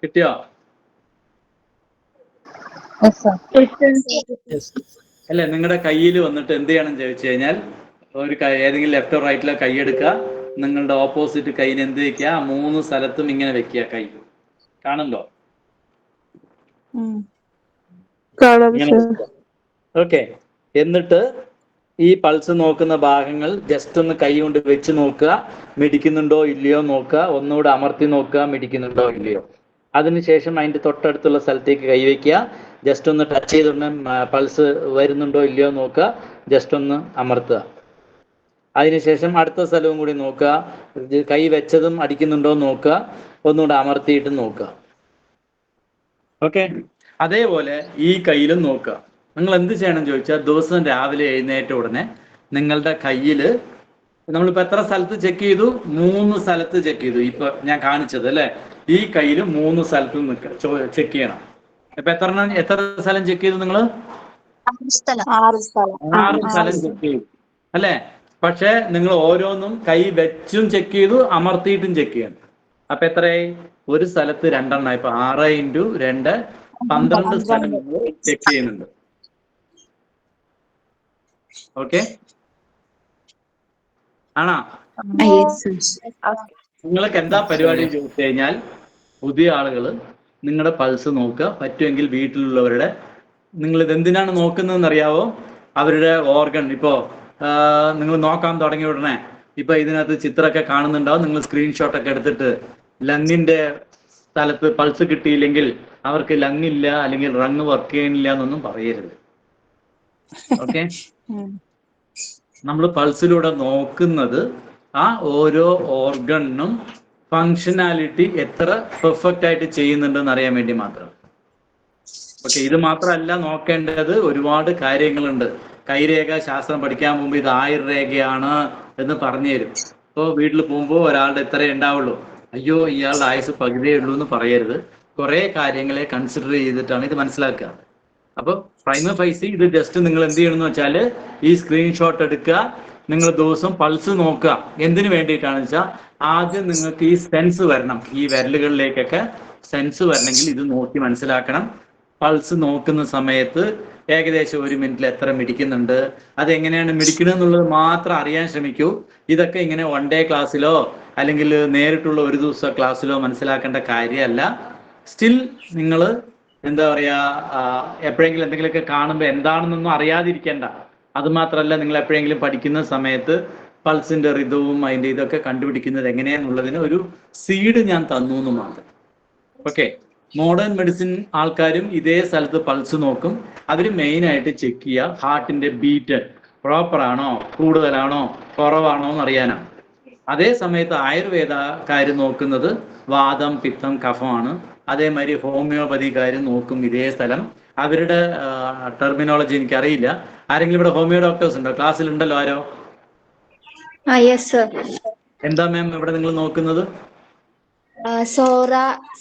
കിട്ടിയോ? അല്ലെ, നിങ്ങളുടെ കയ്യിൽ വന്നിട്ട് എന്ത് ചെയ്യണം ചോദിച്ചു കഴിഞ്ഞാൽ ഏതെങ്കിലും ലെഫ്റ്റോ റൈറ്റിലോ കൈ എടുക്കുക. നിങ്ങളുടെ ഓപ്പോസിറ്റ് കൈന് എന്ത് വെക്കുക? 3 സ്ഥലത്തും ഇങ്ങനെ വെക്കുക. കൈ കാണുന്നുണ്ടോ? ഓക്കെ, എന്നിട്ട് ഈ പൾസ് നോക്കുന്ന ഭാഗങ്ങൾ ജസ്റ്റ് ഒന്ന് കൈ കൊണ്ട് വെച്ച് നോക്കുക. മിടിക്കുന്നുണ്ടോ ഇല്ലയോ നോക്കുക. ഒന്നുകൂടെ അമർത്തി നോക്കുക, മിടിക്കുന്നുണ്ടോ ഇല്ലയോ. അതിനുശേഷം അതിൻ്റെ തൊട്ടടുത്തുള്ള സ്ഥലത്തേക്ക് കൈവയ്ക്കുക. ജസ്റ്റ് ഒന്ന് ടച്ച് ചെയ്തുകൊണ്ട് പൾസ് വരുന്നുണ്ടോ ഇല്ലയോ നോക്കുക. ജസ്റ്റ് ഒന്ന് അമർത്തുക. അതിനുശേഷം അടുത്ത സ്ഥലവും കൂടി നോക്കുക. കൈ വെച്ചതും അടിക്കുന്നുണ്ടോ നോക്കുക. ഒന്നുകൂടെ അമർത്തിയിട്ട് നോക്കുക. ഓക്കെ, അതേപോലെ ഈ കയ്യിലും നോക്കുക. നിങ്ങൾ എന്ത് ചെയ്യണം ചോദിച്ചാൽ ദിവസം രാവിലെ എഴുന്നേറ്റ ഉടനെ നിങ്ങളുടെ കയ്യിൽ, നമ്മളിപ്പോൾ എത്ര സ്ഥലത്ത് ചെക്ക് ചെയ്തു? 3 സ്ഥലത്ത് ചെക്ക് ചെയ്തു. ഇപ്പൊ ഞാൻ കാണിച്ചത് അല്ലേ, ഈ കയ്യിൽ 3 സ്ഥലത്ത് ചെക്ക് ചെയ്യണം. ഇപ്പൊ എത്ര സ്ഥലം ചെക്ക് ചെയ്തു നിങ്ങൾ? 6 സ്ഥലം. 6 സ്ഥലം ചെക്ക് ചെയ്തു അല്ലേ? പക്ഷെ നിങ്ങൾ ഓരോന്നും കൈ വെച്ചും ചെക്ക് ചെയ്തു, അമർത്തിയിട്ടും ചെക്ക് ചെയ്യണം. അപ്പൊ എത്രയായി? ഒരു സ്ഥലത്ത് 2 എണ്ണ. ഇപ്പൊ 6 × 2 12 സ്ഥലം ചെക്ക് ചെയ്യുന്നുണ്ട്. ഓക്കെ ആണോ? നിങ്ങൾക്ക് എന്താ പരിപാടി ചോദിച്ചു കഴിഞ്ഞാൽ, പുതിയ ആളുകൾ നിങ്ങളുടെ പൾസ് നോക്കുക. പറ്റുമെങ്കിൽ വീട്ടിലുള്ളവരുടെ, നിങ്ങൾ ഇത് എന്തിനാണ് നോക്കുന്നതെന്ന് അറിയാവോ? അവരുടെ ഓർഗൺ. ഇപ്പോൾ നിങ്ങൾ നോക്കാൻ തുടങ്ങിയ ഉടനെ ഇപ്പൊ ഇതിനകത്ത് ചിത്രമൊക്കെ കാണുന്നുണ്ടാവും. നിങ്ങൾ സ്ക്രീൻഷോട്ടൊക്കെ എടുത്തിട്ട് ലങ്ങിന്റെ സ്ഥലത്ത് പൾസ് കിട്ടിയില്ലെങ്കിൽ അവർക്ക് ലങ്ങില്ല അല്ലെങ്കിൽ റങ് വർക്ക് ചെയ്യണില്ല എന്നൊന്നും പറയരുത്. ഓക്കെ, നമ്മൾ പൾസിലൂടെ നോക്കുന്നത് ആ ഓരോ ഓർഗണിനും ഫങ്ഷനാലിറ്റി എത്ര പെർഫെക്റ്റ് ആയിട്ട് ചെയ്യുന്നുണ്ടെന്ന് അറിയാൻ വേണ്ടി മാത്രം. ഓക്കെ, ഇത് മാത്രമല്ല നോക്കേണ്ടത്, ഒരുപാട് കാര്യങ്ങളുണ്ട്. കൈരേഖ ശാസ്ത്രം പഠിക്കാൻ പോകുമ്പോൾ ഇത് ആയുർരേഖയാണ് എന്ന് പറഞ്ഞു തരും. ഇപ്പോൾ വീട്ടിൽ പോകുമ്പോൾ ഒരാളുടെ ഇത്രയേ ഉണ്ടാവുള്ളൂ, അയ്യോ ഇയാളുടെ ആയുസ് പകുതിയേ ഉള്ളൂ എന്ന് പറയരുത്. കുറെ കാര്യങ്ങളെ കൺസിഡർ ചെയ്തിട്ടാണ് ഇത് മനസ്സിലാക്കുക. അപ്പൊ പ്രൈമ ഫൈസി ഇത് ജസ്റ്റ് നിങ്ങൾ എന്ത് ചെയ്യണമെന്ന് വെച്ചാൽ ഈ സ്ക്രീൻഷോട്ട് എടുക്കുക, നിങ്ങൾ ദിവസം പൾസ് നോക്കുക. എന്തിനു വേണ്ടിയിട്ടാണെന്ന് വെച്ചാൽ ആദ്യം നിങ്ങൾക്ക് ഈ സെൻസ് വരണം, ഈ വിരലുകളിലേക്കൊക്കെ സെൻസ് വരണമെങ്കിൽ ഇത് നോക്കി മനസ്സിലാക്കണം. പൾസ് നോക്കുന്ന സമയത്ത് ഏകദേശം 1 മിനിറ്റിൽ എത്ര മിടിക്കുന്നുണ്ട്, അതെങ്ങനെയാണ് മിടിക്കുന്നത് എന്നുള്ളത് മാത്രം അറിയാൻ ശ്രമിക്കൂ. ഇതൊക്കെ ഇങ്ങനെ 1 ഡേ ക്ലാസ്സിലോ അല്ലെങ്കിൽ നേരിട്ടുള്ള ഒരു ദിവസം ക്ലാസ്സിലോ മനസ്സിലാക്കേണ്ട കാര്യമല്ല. സ്റ്റിൽ നിങ്ങൾ എന്താ പറയാ, എപ്പോഴെങ്കിലും എന്തെങ്കിലുമൊക്കെ കാണുമ്പോൾ എന്താണെന്നൊന്നും അറിയാതിരിക്കേണ്ട. അത് മാത്രമല്ല, നിങ്ങൾ എപ്പോഴെങ്കിലും പഠിക്കുന്ന സമയത്ത് പൾസിന്റെ ഋതവും അതിന്റെ ഇതൊക്കെ കണ്ടുപിടിക്കുന്നത് എങ്ങനെയാന്നുള്ളതിന് ഒരു സീഡ് ഞാൻ തന്നു എന്ന് മാത്രം. ഓക്കെ, മോഡേൺ മെഡിസിൻ ആൾക്കാരും ഇതേ സ്ഥലത്ത് പൾസ് നോക്കും. അവർ മെയിനായിട്ട് ചെക്ക് ചെയ്യുക ഹാർട്ടിന്റെ ബീറ്റ് പ്രോപ്പർ ആണോ, കൂടുതലാണോ, കുറവാണോ എന്ന് അറിയാനാണ്. അതേ സമയത്ത് ആയുർവേദക്കാർ നോക്കുന്നത് വാദം, പിത്തം, കഫമാണ്. അതേമാതിരി ഹോമിയോപ്പതിക്കാർ നോക്കും ഇതേ സ്ഥലം. അവരുടെ ടെർമിനോളജി എനിക്കറിയില്ല. ആരെങ്കിലും ഇവിടെ ഹോമിയോ ഡോക്ടേഴ്സ് ഉണ്ടോ? ക്ലാസ്സിലുണ്ടല്ലോ ആരോ? എന്താ മാം ഇവിടെ നിങ്ങൾ നോക്കുന്നത്? സോറ,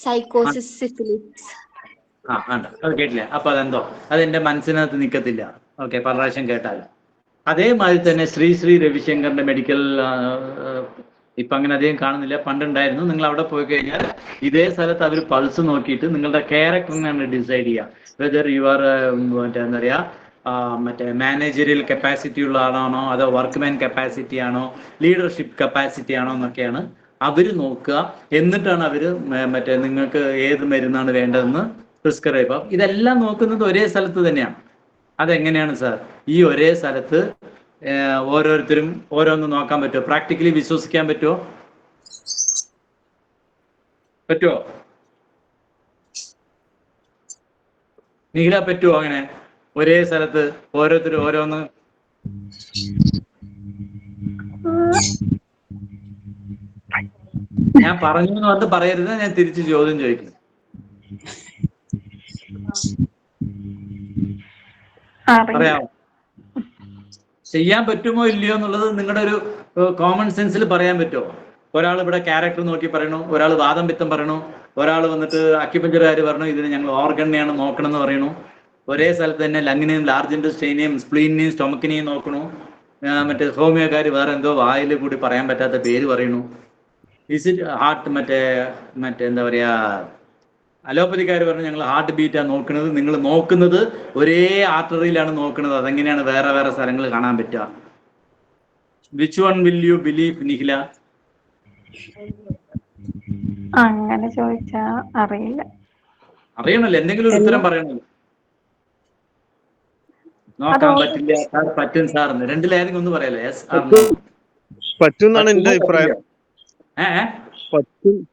സൈക്കോസിസ്, സിഫിലിസ്. വേണ്ട, അത് കേട്ടില്ല. അപ്പൊ അതെന്തോ അതെന്റെ മനസ്സിനകത്ത് നിൽക്കത്തില്ല. ഓക്കെ, പല പ്രാവശ്യം കേട്ടാൽ. അതേമാതിരി തന്നെ ശ്രീ രവിശങ്കറിന്റെ മെഡിക്കൽ, ഇപ്പൊ അങ്ങനെ അധികം കാണുന്നില്ല, പണ്ടുണ്ടായിരുന്നു. നിങ്ങൾ അവിടെ പോയി കഴിഞ്ഞാൽ ഇതേ സ്ഥലത്ത് അവർ പൾസ് നോക്കിയിട്ട് നിങ്ങളുടെ ക്യാരക്ടറിനാണ് ഡിസൈഡ് ചെയ്യുക. വെദർ യു ആർ മറ്റേ എന്താ പറയാ, മറ്റേ മാനേജറിയൽ കപ്പാസിറ്റി ഉള്ള ആളാണോ, അതോ വർക്ക്മാൻ കപ്പാസിറ്റി ആണോ, ലീഡർഷിപ്പ് കപ്പാസിറ്റി ആണോ എന്നൊക്കെയാണ് അവർ നോക്കുക. എന്നിട്ടാണ് അവര് മറ്റേ നിങ്ങൾക്ക് ഏത് മരുന്നാണ് വേണ്ടതെന്ന് പ്രിസ്ക്രൈബ് ആവും. ഇതെല്ലാം നോക്കുന്നത് ഒരേ സ്ഥലത്ത് തന്നെയാണ്. അതെങ്ങനെയാണ് സാർ? ഈ ഒരേ സ്ഥലത്ത് ഓരോരുത്തരും ഓരോന്ന് നോക്കാൻ പറ്റുമോ? പ്രാക്ടിക്കലി വിശ്വസിക്കാൻ പറ്റുമോ? നിഖില, പറ്റുമോ അങ്ങനെ ഒരേ സ്ഥലത്ത് ഓരോരുത്തരും ഓരോന്ന്? ഞാൻ പറഞ്ഞു എന്ന് പറഞ്ഞ് പറയരുത്, ഞാൻ തിരിച്ച് ചോദ്യം ചോദിക്കും. പറയാമോ? ചെയ്യാൻ പറ്റുമോ ഇല്ലയോ എന്നുള്ളത് നിങ്ങളുടെ ഒരു കോമൺ സെൻസിൽ പറയാൻ പറ്റുമോ? ഒരാൾ ഇവിടെ ക്യാരക്ടർ നോക്കി പറയണു, ഒരാൾ വാദം പിത്തം പറയണു, ഒരാൾ വന്നിട്ട് അക്യുപഞ്ചറുകാർ പറഞ്ഞു ഇതിന് ഞങ്ങൾ ഓർഗണിനെയാണ് നോക്കണം എന്ന് പറയണു. ഒരേ സ്ഥലത്ത് തന്നെ ലങ്ങിനെയും ലാർജ് ഇൻറ്റസ്റ്റൈനെയും സ്പ്ലീനിനെയും സ്റ്റൊമക്കിനെയും നോക്കണു. മറ്റേ ഹോമിയോക്കാർ വേറെ എന്തോ വായിൽ കൂടി പറയാൻ പറ്റാത്ത പേര് പറയണു. ഇസ് ഇറ്റ് ഹാർട്ട് മറ്റേ എന്താ പറയാ, അലോപ്പതിക്കാർ പറഞ്ഞു ഞങ്ങൾ ഹാർട്ട് ബീറ്റാണ് നോക്കുന്നത്. നിങ്ങൾ നോക്കുന്നത് ഒരേ ആർട്ടറിയിലാണ് നോക്കുന്നത്. അതെങ്ങനെയാണ് വേറെ വേറെ സ്ഥലങ്ങൾ കാണാൻ പറ്റുക? Which one will you believe, Nikhila? അങ്ങനെ ചോദിച്ചാ അറിയില്ല. അറിയണല്ലോ, എന്തെങ്കിലും ഒരു ഉത്തരം പറയണല്ലോ. നോക്കാൻ പറ്റില്ല സാർ, പറ്റും സാർ, രണ്ടിലേതെങ്കിലും ഒന്ന് പറയല്ലോ. പറ്റുന്നാണ് എന്റെ അഭിപ്രായം.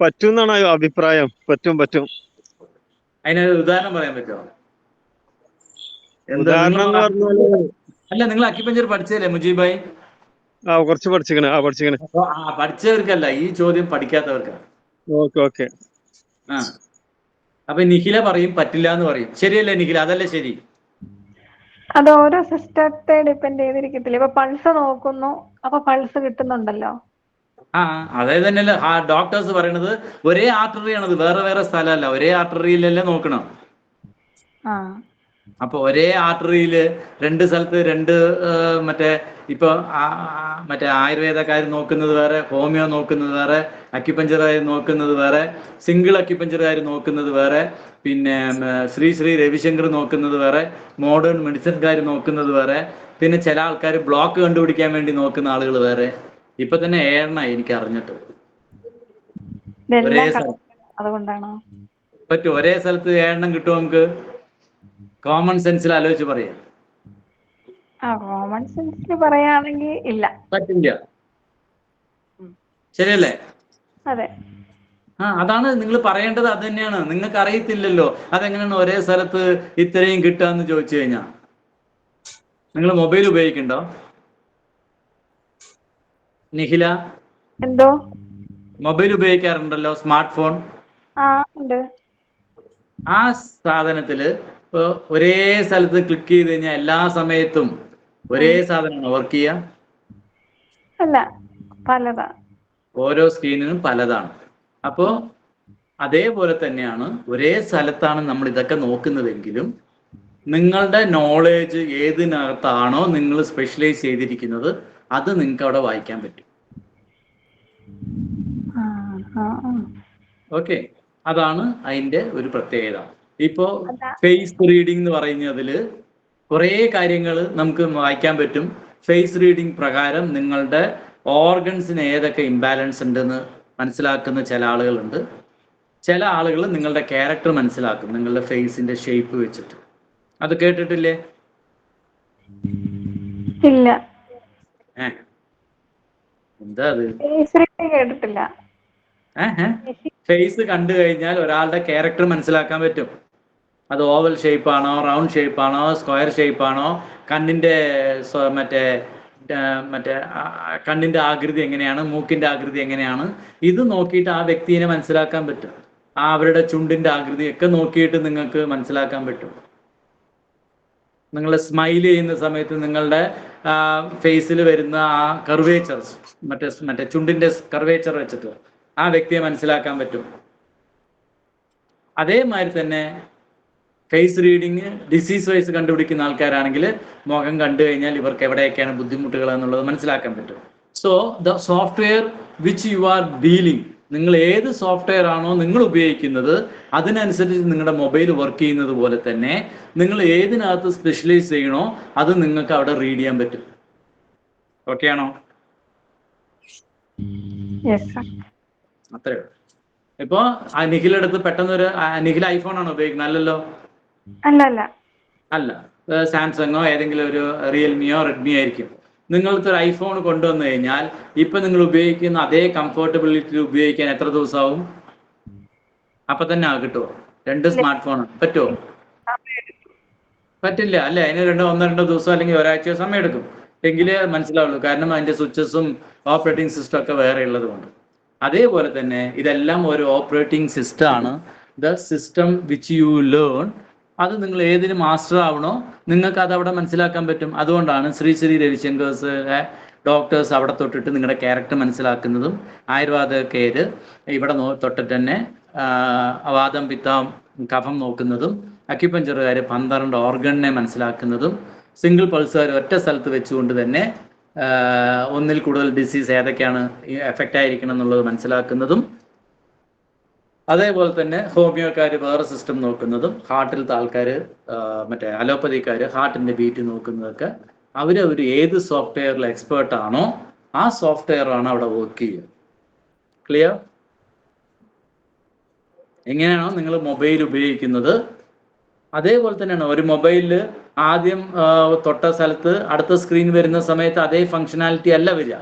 പറ്റുന്നാണ് അഭിപ്രായം. പറ്റും. അതിനൊരു ഉദാഹരണം പറയാൻ പറ്റുമോ? ഉദാഹരണം എന്ന് പറഞ്ഞാല്, അല്ല, നിങ്ങൾ അക്യുപഞ്ചർ പഠിച്ചതല്ലേ മുജീബായി? കുറച്ച് പഠിച്ചിക്കണേ. പഠിച്ചവർക്കല്ല, ഈ ചോദ്യം പഠിക്കാത്തവർക്കാണ്. ഓക്കെ. അപ്പൊ നിഖില പറയും പറ്റില്ല എന്ന് പറയും. ശരിയല്ലേ നിഖില? അതല്ലേ ശരി? അത് ഓരോ സിസ്റ്റത്തെ ഡിപ്പെൻഡ് ചെയ്തിരിക്കത്തില്ല. ഇപ്പൊ പൾസ് നോക്കുന്നു, അപ്പൊ പൾസ് കിട്ടുന്നുണ്ടല്ലോ. അതേ തന്നെയല്ലേ ഡോക്ടേഴ്സ് പറയണത്. ഒരേ ആർട്ടറിയാണത്, വേറെ വേറെ സ്ഥലമല്ല, ഒരേ ആർട്ടറിയിലല്ലേ നോക്കണം. അപ്പൊ ഒരേ ആർട്ടറിയില് രണ്ട് സ്ഥലത്ത് രണ്ട് മറ്റേ ഇപ്പൊ മറ്റേ ആയുർവേദക്കാർ നോക്കുന്നത് വേറെ, ഹോമിയോ നോക്കുന്നത് വേറെ, അക്യുപഞ്ചറുകാർ നോക്കുന്നത് വേറെ, സിംഗിൾ അക്യുപഞ്ചറുകാർ നോക്കുന്നത് വേറെ, പിന്നെ ശ്രീ രവിശങ്കർ നോക്കുന്നത് വേറെ, മോഡേൺ മെഡിസിൻകാർ നോക്കുന്നത് വേറെ, പിന്നെ ചില ആൾക്കാർ ബ്ലോക്ക് കണ്ടുപിടിക്കാൻ വേണ്ടി നോക്കുന്ന ആളുകൾ വേറെ. ഇപ്പൊ തന്നെ എനിക്ക് അറിഞ്ഞിട്ട് ഒരേ സ്ഥലം. അതുകൊണ്ടാണോ? പറ്റും? ഒരേ സ്ഥലത്ത് 7 എണ്ണം കിട്ടുമോ നമുക്ക്? കോമൺ സെൻസിൽ ആലോചിച്ച് പറയാം. കോമൺ സെൻസിൽ പറയുകയാണെങ്കിൽ ഇല്ല. പറ്റില്ല. ശരിയല്ലേ? അതെ. അതാണ് നിങ്ങൾ പറയേണ്ടത്. അത് തന്നെയാണ്. നിങ്ങൾക്ക് അറിയത്തില്ലല്ലോ അതെങ്ങനെയാണ് ഒരേ സ്ഥലത്ത് ഇത്രയും കിട്ടാന്ന് ചോദിച്ചു കഴിഞ്ഞാൽ. നിങ്ങൾ മൊബൈൽ ഉപയോഗിക്കണ്ടോ നിഖില? എന്തോ? മൊബൈൽ ഉപയോഗിക്കാറുണ്ടല്ലോ, സ്മാർട്ട് ഫോൺ. ഉണ്ട്. ആ സാധനത്തില് ഇപ്പൊ ഒരേ സ്ഥലത്ത് ക്ലിക്ക് ചെയ്ത് കഴിഞ്ഞാൽ എല്ലാ സമയത്തും ഒരേ സാധനമാണ് വർക്ക് ചെയ്യുക? അല്ല, പലതാ. ഓരോ സ്ക്രീനിനും പലതാണ്. അപ്പോ അതേപോലെ തന്നെയാണ് ഒരേ സ്ഥലത്താണ് നമ്മൾ ഇതൊക്കെ നോക്കുന്നതെങ്കിലും നിങ്ങളുടെ നോളേജ് ഏതിനകത്താണോ നിങ്ങൾ സ്പെഷ്യലൈസ് ചെയ്തിരിക്കുന്നത് അത് നിങ്ങൾക്ക് അവിടെ വായിക്കാൻ പറ്റും. ഓക്കെ, അതാണ് അതിൻ്റെ ഒരു പ്രത്യേകത. ഇപ്പോ ഫേസ് റീഡിംഗ് എന്ന് പറയുന്നതിൽ കുറേ കാര്യങ്ങൾ നമുക്ക് വായിക്കാൻ പറ്റും. ഫേസ് റീഡിംഗ് പ്രകാരം നിങ്ങളുടെ ഓർഗൻസിന് ഏതൊക്കെ ഇംബാലൻസ് ഉണ്ടെന്ന് മനസ്സിലാക്കുന്ന ചില ആളുകളുണ്ട്. ചില ആളുകൾ നിങ്ങളുടെ ക്യാരക്ടർ മനസ്സിലാക്കും നിങ്ങളുടെ ഫേസിന്റെ ഷേപ്പ് വെച്ചിട്ട്. അത് കേട്ടിട്ടില്ലേ? ഇല്ല. എന്താ അത്? കേട്ടിട്ടില്ല. ഫേസ് കണ്ടു കഴിഞ്ഞാൽ ഒരാളുടെ ക്യാരക്ടർ മനസ്സിലാക്കാൻ പറ്റും. അത് ഓവൽ ഷേപ്പ് ആണോ, റൗണ്ട് ഷേപ്പ് ആണോ, സ്ക്വയർ ഷേപ്പ് ആണോ, കണ്ണിന്റെ മറ്റേ കണ്ണിന്റെ ആകൃതി എങ്ങനെയാണ്, മൂക്കിന്റെ ആകൃതി എങ്ങനെയാണ്, ഇത് നോക്കിയിട്ട് ആ വ്യക്തിയെ മനസ്സിലാക്കാൻ പറ്റും. അവരുടെ ചുണ്ടിന്റെ ആകൃതിയൊക്കെ നോക്കിയിട്ട് നിങ്ങൾക്ക് മനസ്സിലാക്കാൻ പറ്റും. നിങ്ങൾ സ്മൈൽ ചെയ്യുന്ന സമയത്ത് നിങ്ങളുടെ ഫേസിൽ വരുന്ന ആ കർവേച്ചർ, മറ്റേ ചുണ്ടിന്റെ കർവേച്ചർ വെച്ചിട്ട് ആ വ്യക്തിയെ മനസ്സിലാക്കാൻ പറ്റും. അതേമാതിരി തന്നെ ഫേസ് റീഡിങ് ഡിസീസ് വൈസ് കണ്ടുപിടിക്കുന്ന ആൾക്കാരാണെങ്കിൽ മുഖം കണ്ടു കഴിഞ്ഞാൽ ഇവർക്ക് എവിടെയൊക്കെയാണ് ബുദ്ധിമുട്ടുകൾ എന്നുള്ളത് മനസ്സിലാക്കാൻ പറ്റും. So the software which you are dealing, നിങ്ങൾ ഏത് സോഫ്റ്റ്വെയർ ആണോ നിങ്ങൾ ഉപയോഗിക്കുന്നത് അതിനനുസരിച്ച് നിങ്ങളുടെ മൊബൈൽ വർക്ക് ചെയ്യുന്നത് പോലെ തന്നെ നിങ്ങൾ ഏതിനകത്ത് സ്പെഷ്യലൈസ് ചെയ്യണോ അത് നിങ്ങൾക്ക് അവിടെ റീഡ് ചെയ്യാൻ പറ്റും. ഓക്കെ ആണോ? അത്രേ ഉള്ളൂ. ഇപ്പോ നിഖിലെടുത്ത് പെട്ടെന്ന് നിഖിൽ ഐഫോൺ ആണോ ഉപയോഗിക്കുന്നത്? അല്ലല്ലോ. അല്ല, സാംസങ്ങോ ഏതെങ്കിലും ഒരു റിയൽമിയോ റെഡ്മിയോ ആയിരിക്കും. നിങ്ങൾക്ക് ഒരു ഐഫോൺ കൊണ്ടുവന്നു കഴിഞ്ഞാൽ ഇപ്പൊ നിങ്ങൾ ഉപയോഗിക്കുന്ന അതേ കംഫർട്ടബിലിറ്റി ഉപയോഗിക്കാൻ എത്ര ദിവസമാവും? അപ്പൊ തന്നെ കിട്ടുമോ? 2 സ്മാർട്ട് ഫോൺ പറ്റുമോ? പറ്റില്ല അല്ലേ? അതിന് 1-2 ദിവസം അല്ലെങ്കിൽ ഒരാഴ്ചയോ സമയം എടുക്കും. എങ്കിലേ മനസ്സിലാവുള്ളൂ. കാരണം അതിന്റെ സ്വിച്ചസും ഓപ്പറേറ്റിംഗ് സിസ്റ്റം ഒക്കെ വേറെ ഉള്ളത് കൊണ്ട്. അതേപോലെ തന്നെ ഇതെല്ലാം ഒരു ഓപ്പറേറ്റിംഗ് സിസ്റ്റം ആണ്. The system which you learn, അത് നിങ്ങൾ ഏതിന് മാസ്റ്റർ ആവണോ നിങ്ങൾക്ക് അത് അവിടെ മനസ്സിലാക്കാൻ പറ്റും. അതുകൊണ്ടാണ് ശ്രീ രവിശങ്കേഴ്സ് ഡോക്ടേഴ്സ് അവിടെ തൊട്ടിട്ട് നിങ്ങളുടെ ക്യാരക്ടർ മനസ്സിലാക്കുന്നതും ആയുർവേദക്കാര് ഇവിടെ തൊട്ടിട്ട് തന്നെ വാദം പിത്തം കഫം നോക്കുന്നതും അക്യുപഞ്ചറുകാർ 12 ഓർഗണിനെ മനസ്സിലാക്കുന്നതും സിംഗിൾ പൾസുകാർ ഒറ്റ സ്ഥലത്ത് വെച്ചുകൊണ്ട് തന്നെ ഒന്നിൽ കൂടുതൽ ഡിസീസ് ഏതൊക്കെയാണ് എഫക്റ്റ് ആയിരിക്കണം എന്നുള്ളത് മനസ്സിലാക്കുന്നതും അതേപോലെ തന്നെ ഹോമിയോക്കാർ വേറെ സിസ്റ്റം നോക്കുന്നതും ഹാർട്ടിലത്തെ ആൾക്കാർ മറ്റേ അലോപ്പതിക്കാർ ഹാർട്ടിന്റെ ബീറ്റ് നോക്കുന്നതൊക്കെ അവർ ഏത് സോഫ്റ്റ്വെയറിൽ എക്സ്പേർട്ട് ആണോ ആ സോഫ്റ്റ്വെയർ ആണ് അവിടെ വർക്ക് ചെയ്യുക. ക്ലിയർ? എങ്ങനെയാണോ നിങ്ങൾ മൊബൈൽ ഉപയോഗിക്കുന്നത് അതേപോലെ തന്നെയാണ് ഒരു മൊബൈലിൽ ആദ്യം തൊട്ട സ്ഥലത്ത് അടുത്ത സ്ക്രീൻ വരുന്ന സമയത്ത് അതേ ഫങ്ഷനാലിറ്റി അല്ല വരിക,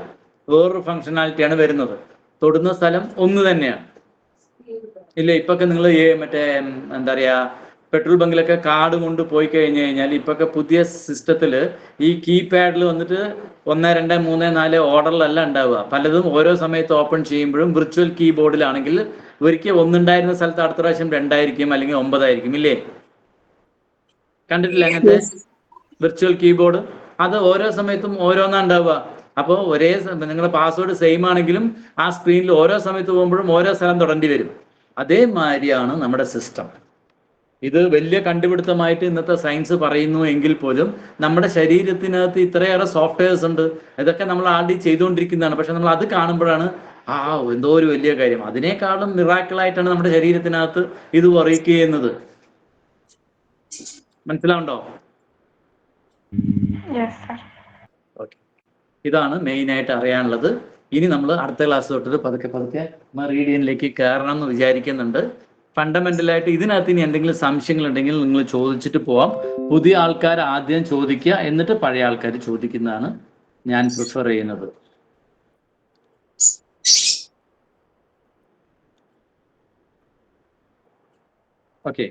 വേറൊരു ഫങ്ഷനാലിറ്റിയാണ് വരുന്നത്. തൊടുന്ന സ്ഥലം ഒന്ന് തന്നെയാണ്. ഇല്ല, ഇപ്പൊക്കെ നിങ്ങൾ മറ്റേ എന്താ പറയാ പെട്രോൾ ബങ്കിലൊക്കെ കാർഡ് കൊണ്ട് പോയി കഴിഞ്ഞു കഴിഞ്ഞാൽ ഇപ്പൊക്കെ പുതിയ സിസ്റ്റത്തിൽ ഈ കീപാഡിൽ വന്നിട്ട് 1 2 3 4 ഓർഡറിലല്ല ഉണ്ടാവുക. പലതും ഓരോ സമയത്ത് ഓപ്പൺ ചെയ്യുമ്പോഴും വിർച്വൽ കീബോർഡിലാണെങ്കിൽ ഒരിക്കൽ 1 ഉണ്ടായിരുന്ന സ്ഥലത്ത് അടുത്ത പ്രാവശ്യം 2 ആയിരിക്കും അല്ലെങ്കിൽ 9 ആയിരിക്കും. ഇല്ലേ? കണ്ടിട്ടില്ല അങ്ങനത്തെ വിർച്വൽ കീബോർഡ്? അത് ഓരോ സമയത്തും ഓരോന്നാ ഉണ്ടാവുക. അപ്പോൾ ഒരേ നിങ്ങളുടെ പാസ്വേഡ് സെയിം ആണെങ്കിലും ആ സ്ക്രീനിൽ ഓരോ സമയത്ത് പോകുമ്പോഴും ഓരോ സ്ഥലം തൊടേണ്ടി വരും. അതേമാതിരിയാണ് നമ്മുടെ സിസ്റ്റം. ഇത് വലിയ കണ്ടുപിടുത്തമായിട്ട് ഇന്നത്തെ സയൻസ് പറയുന്നു എങ്കിൽ പോലും നമ്മുടെ ശരീരത്തിനകത്ത് ഇത്രയേറെ സോഫ്റ്റ്വെയർസ് ഉണ്ട്. ഇതൊക്കെ നമ്മൾ ആൾറെഡി ചെയ്തുകൊണ്ടിരിക്കുന്നതാണ്. പക്ഷെ നമ്മൾ അത് കാണുമ്പോഴാണ് എന്തോ ഒരു വലിയ കാര്യം. അതിനേക്കാളും മിറാക്കിളായിട്ടാണ് നമ്മുടെ ശരീരത്തിനകത്ത് ഇത് വർക്ക് ചെയ്യുന്നത്. മനസ്സിലാവുണ്ടോ? ഓക്കെ, ഇതാണ് മെയിൻ ആയിട്ട് അറിയാനുള്ളത്. ഇനി നമ്മൾ അടുത്ത ക്ലാസ് തൊട്ടിട്ട് പതുക്കെ റീഡിയനിലേക്ക് കയറണം എന്ന് വിചാരിക്കുന്നുണ്ട്. ഫണ്ടമെന്റലായിട്ട് ഇതിനകത്ത് ഇനി എന്തെങ്കിലും സംശയങ്ങൾ ഉണ്ടെങ്കിൽ നിങ്ങൾ ചോദിച്ചിട്ട് പോവാം. പുതിയ ആൾക്കാർ ആദ്യം ചോദിക്കുക, എന്നിട്ട് പഴയ ആൾക്കാർ ചോദിക്കുന്നതാണ് ഞാൻ പ്രിഫർ ചെയ്യുന്നത്. ഓക്കെ.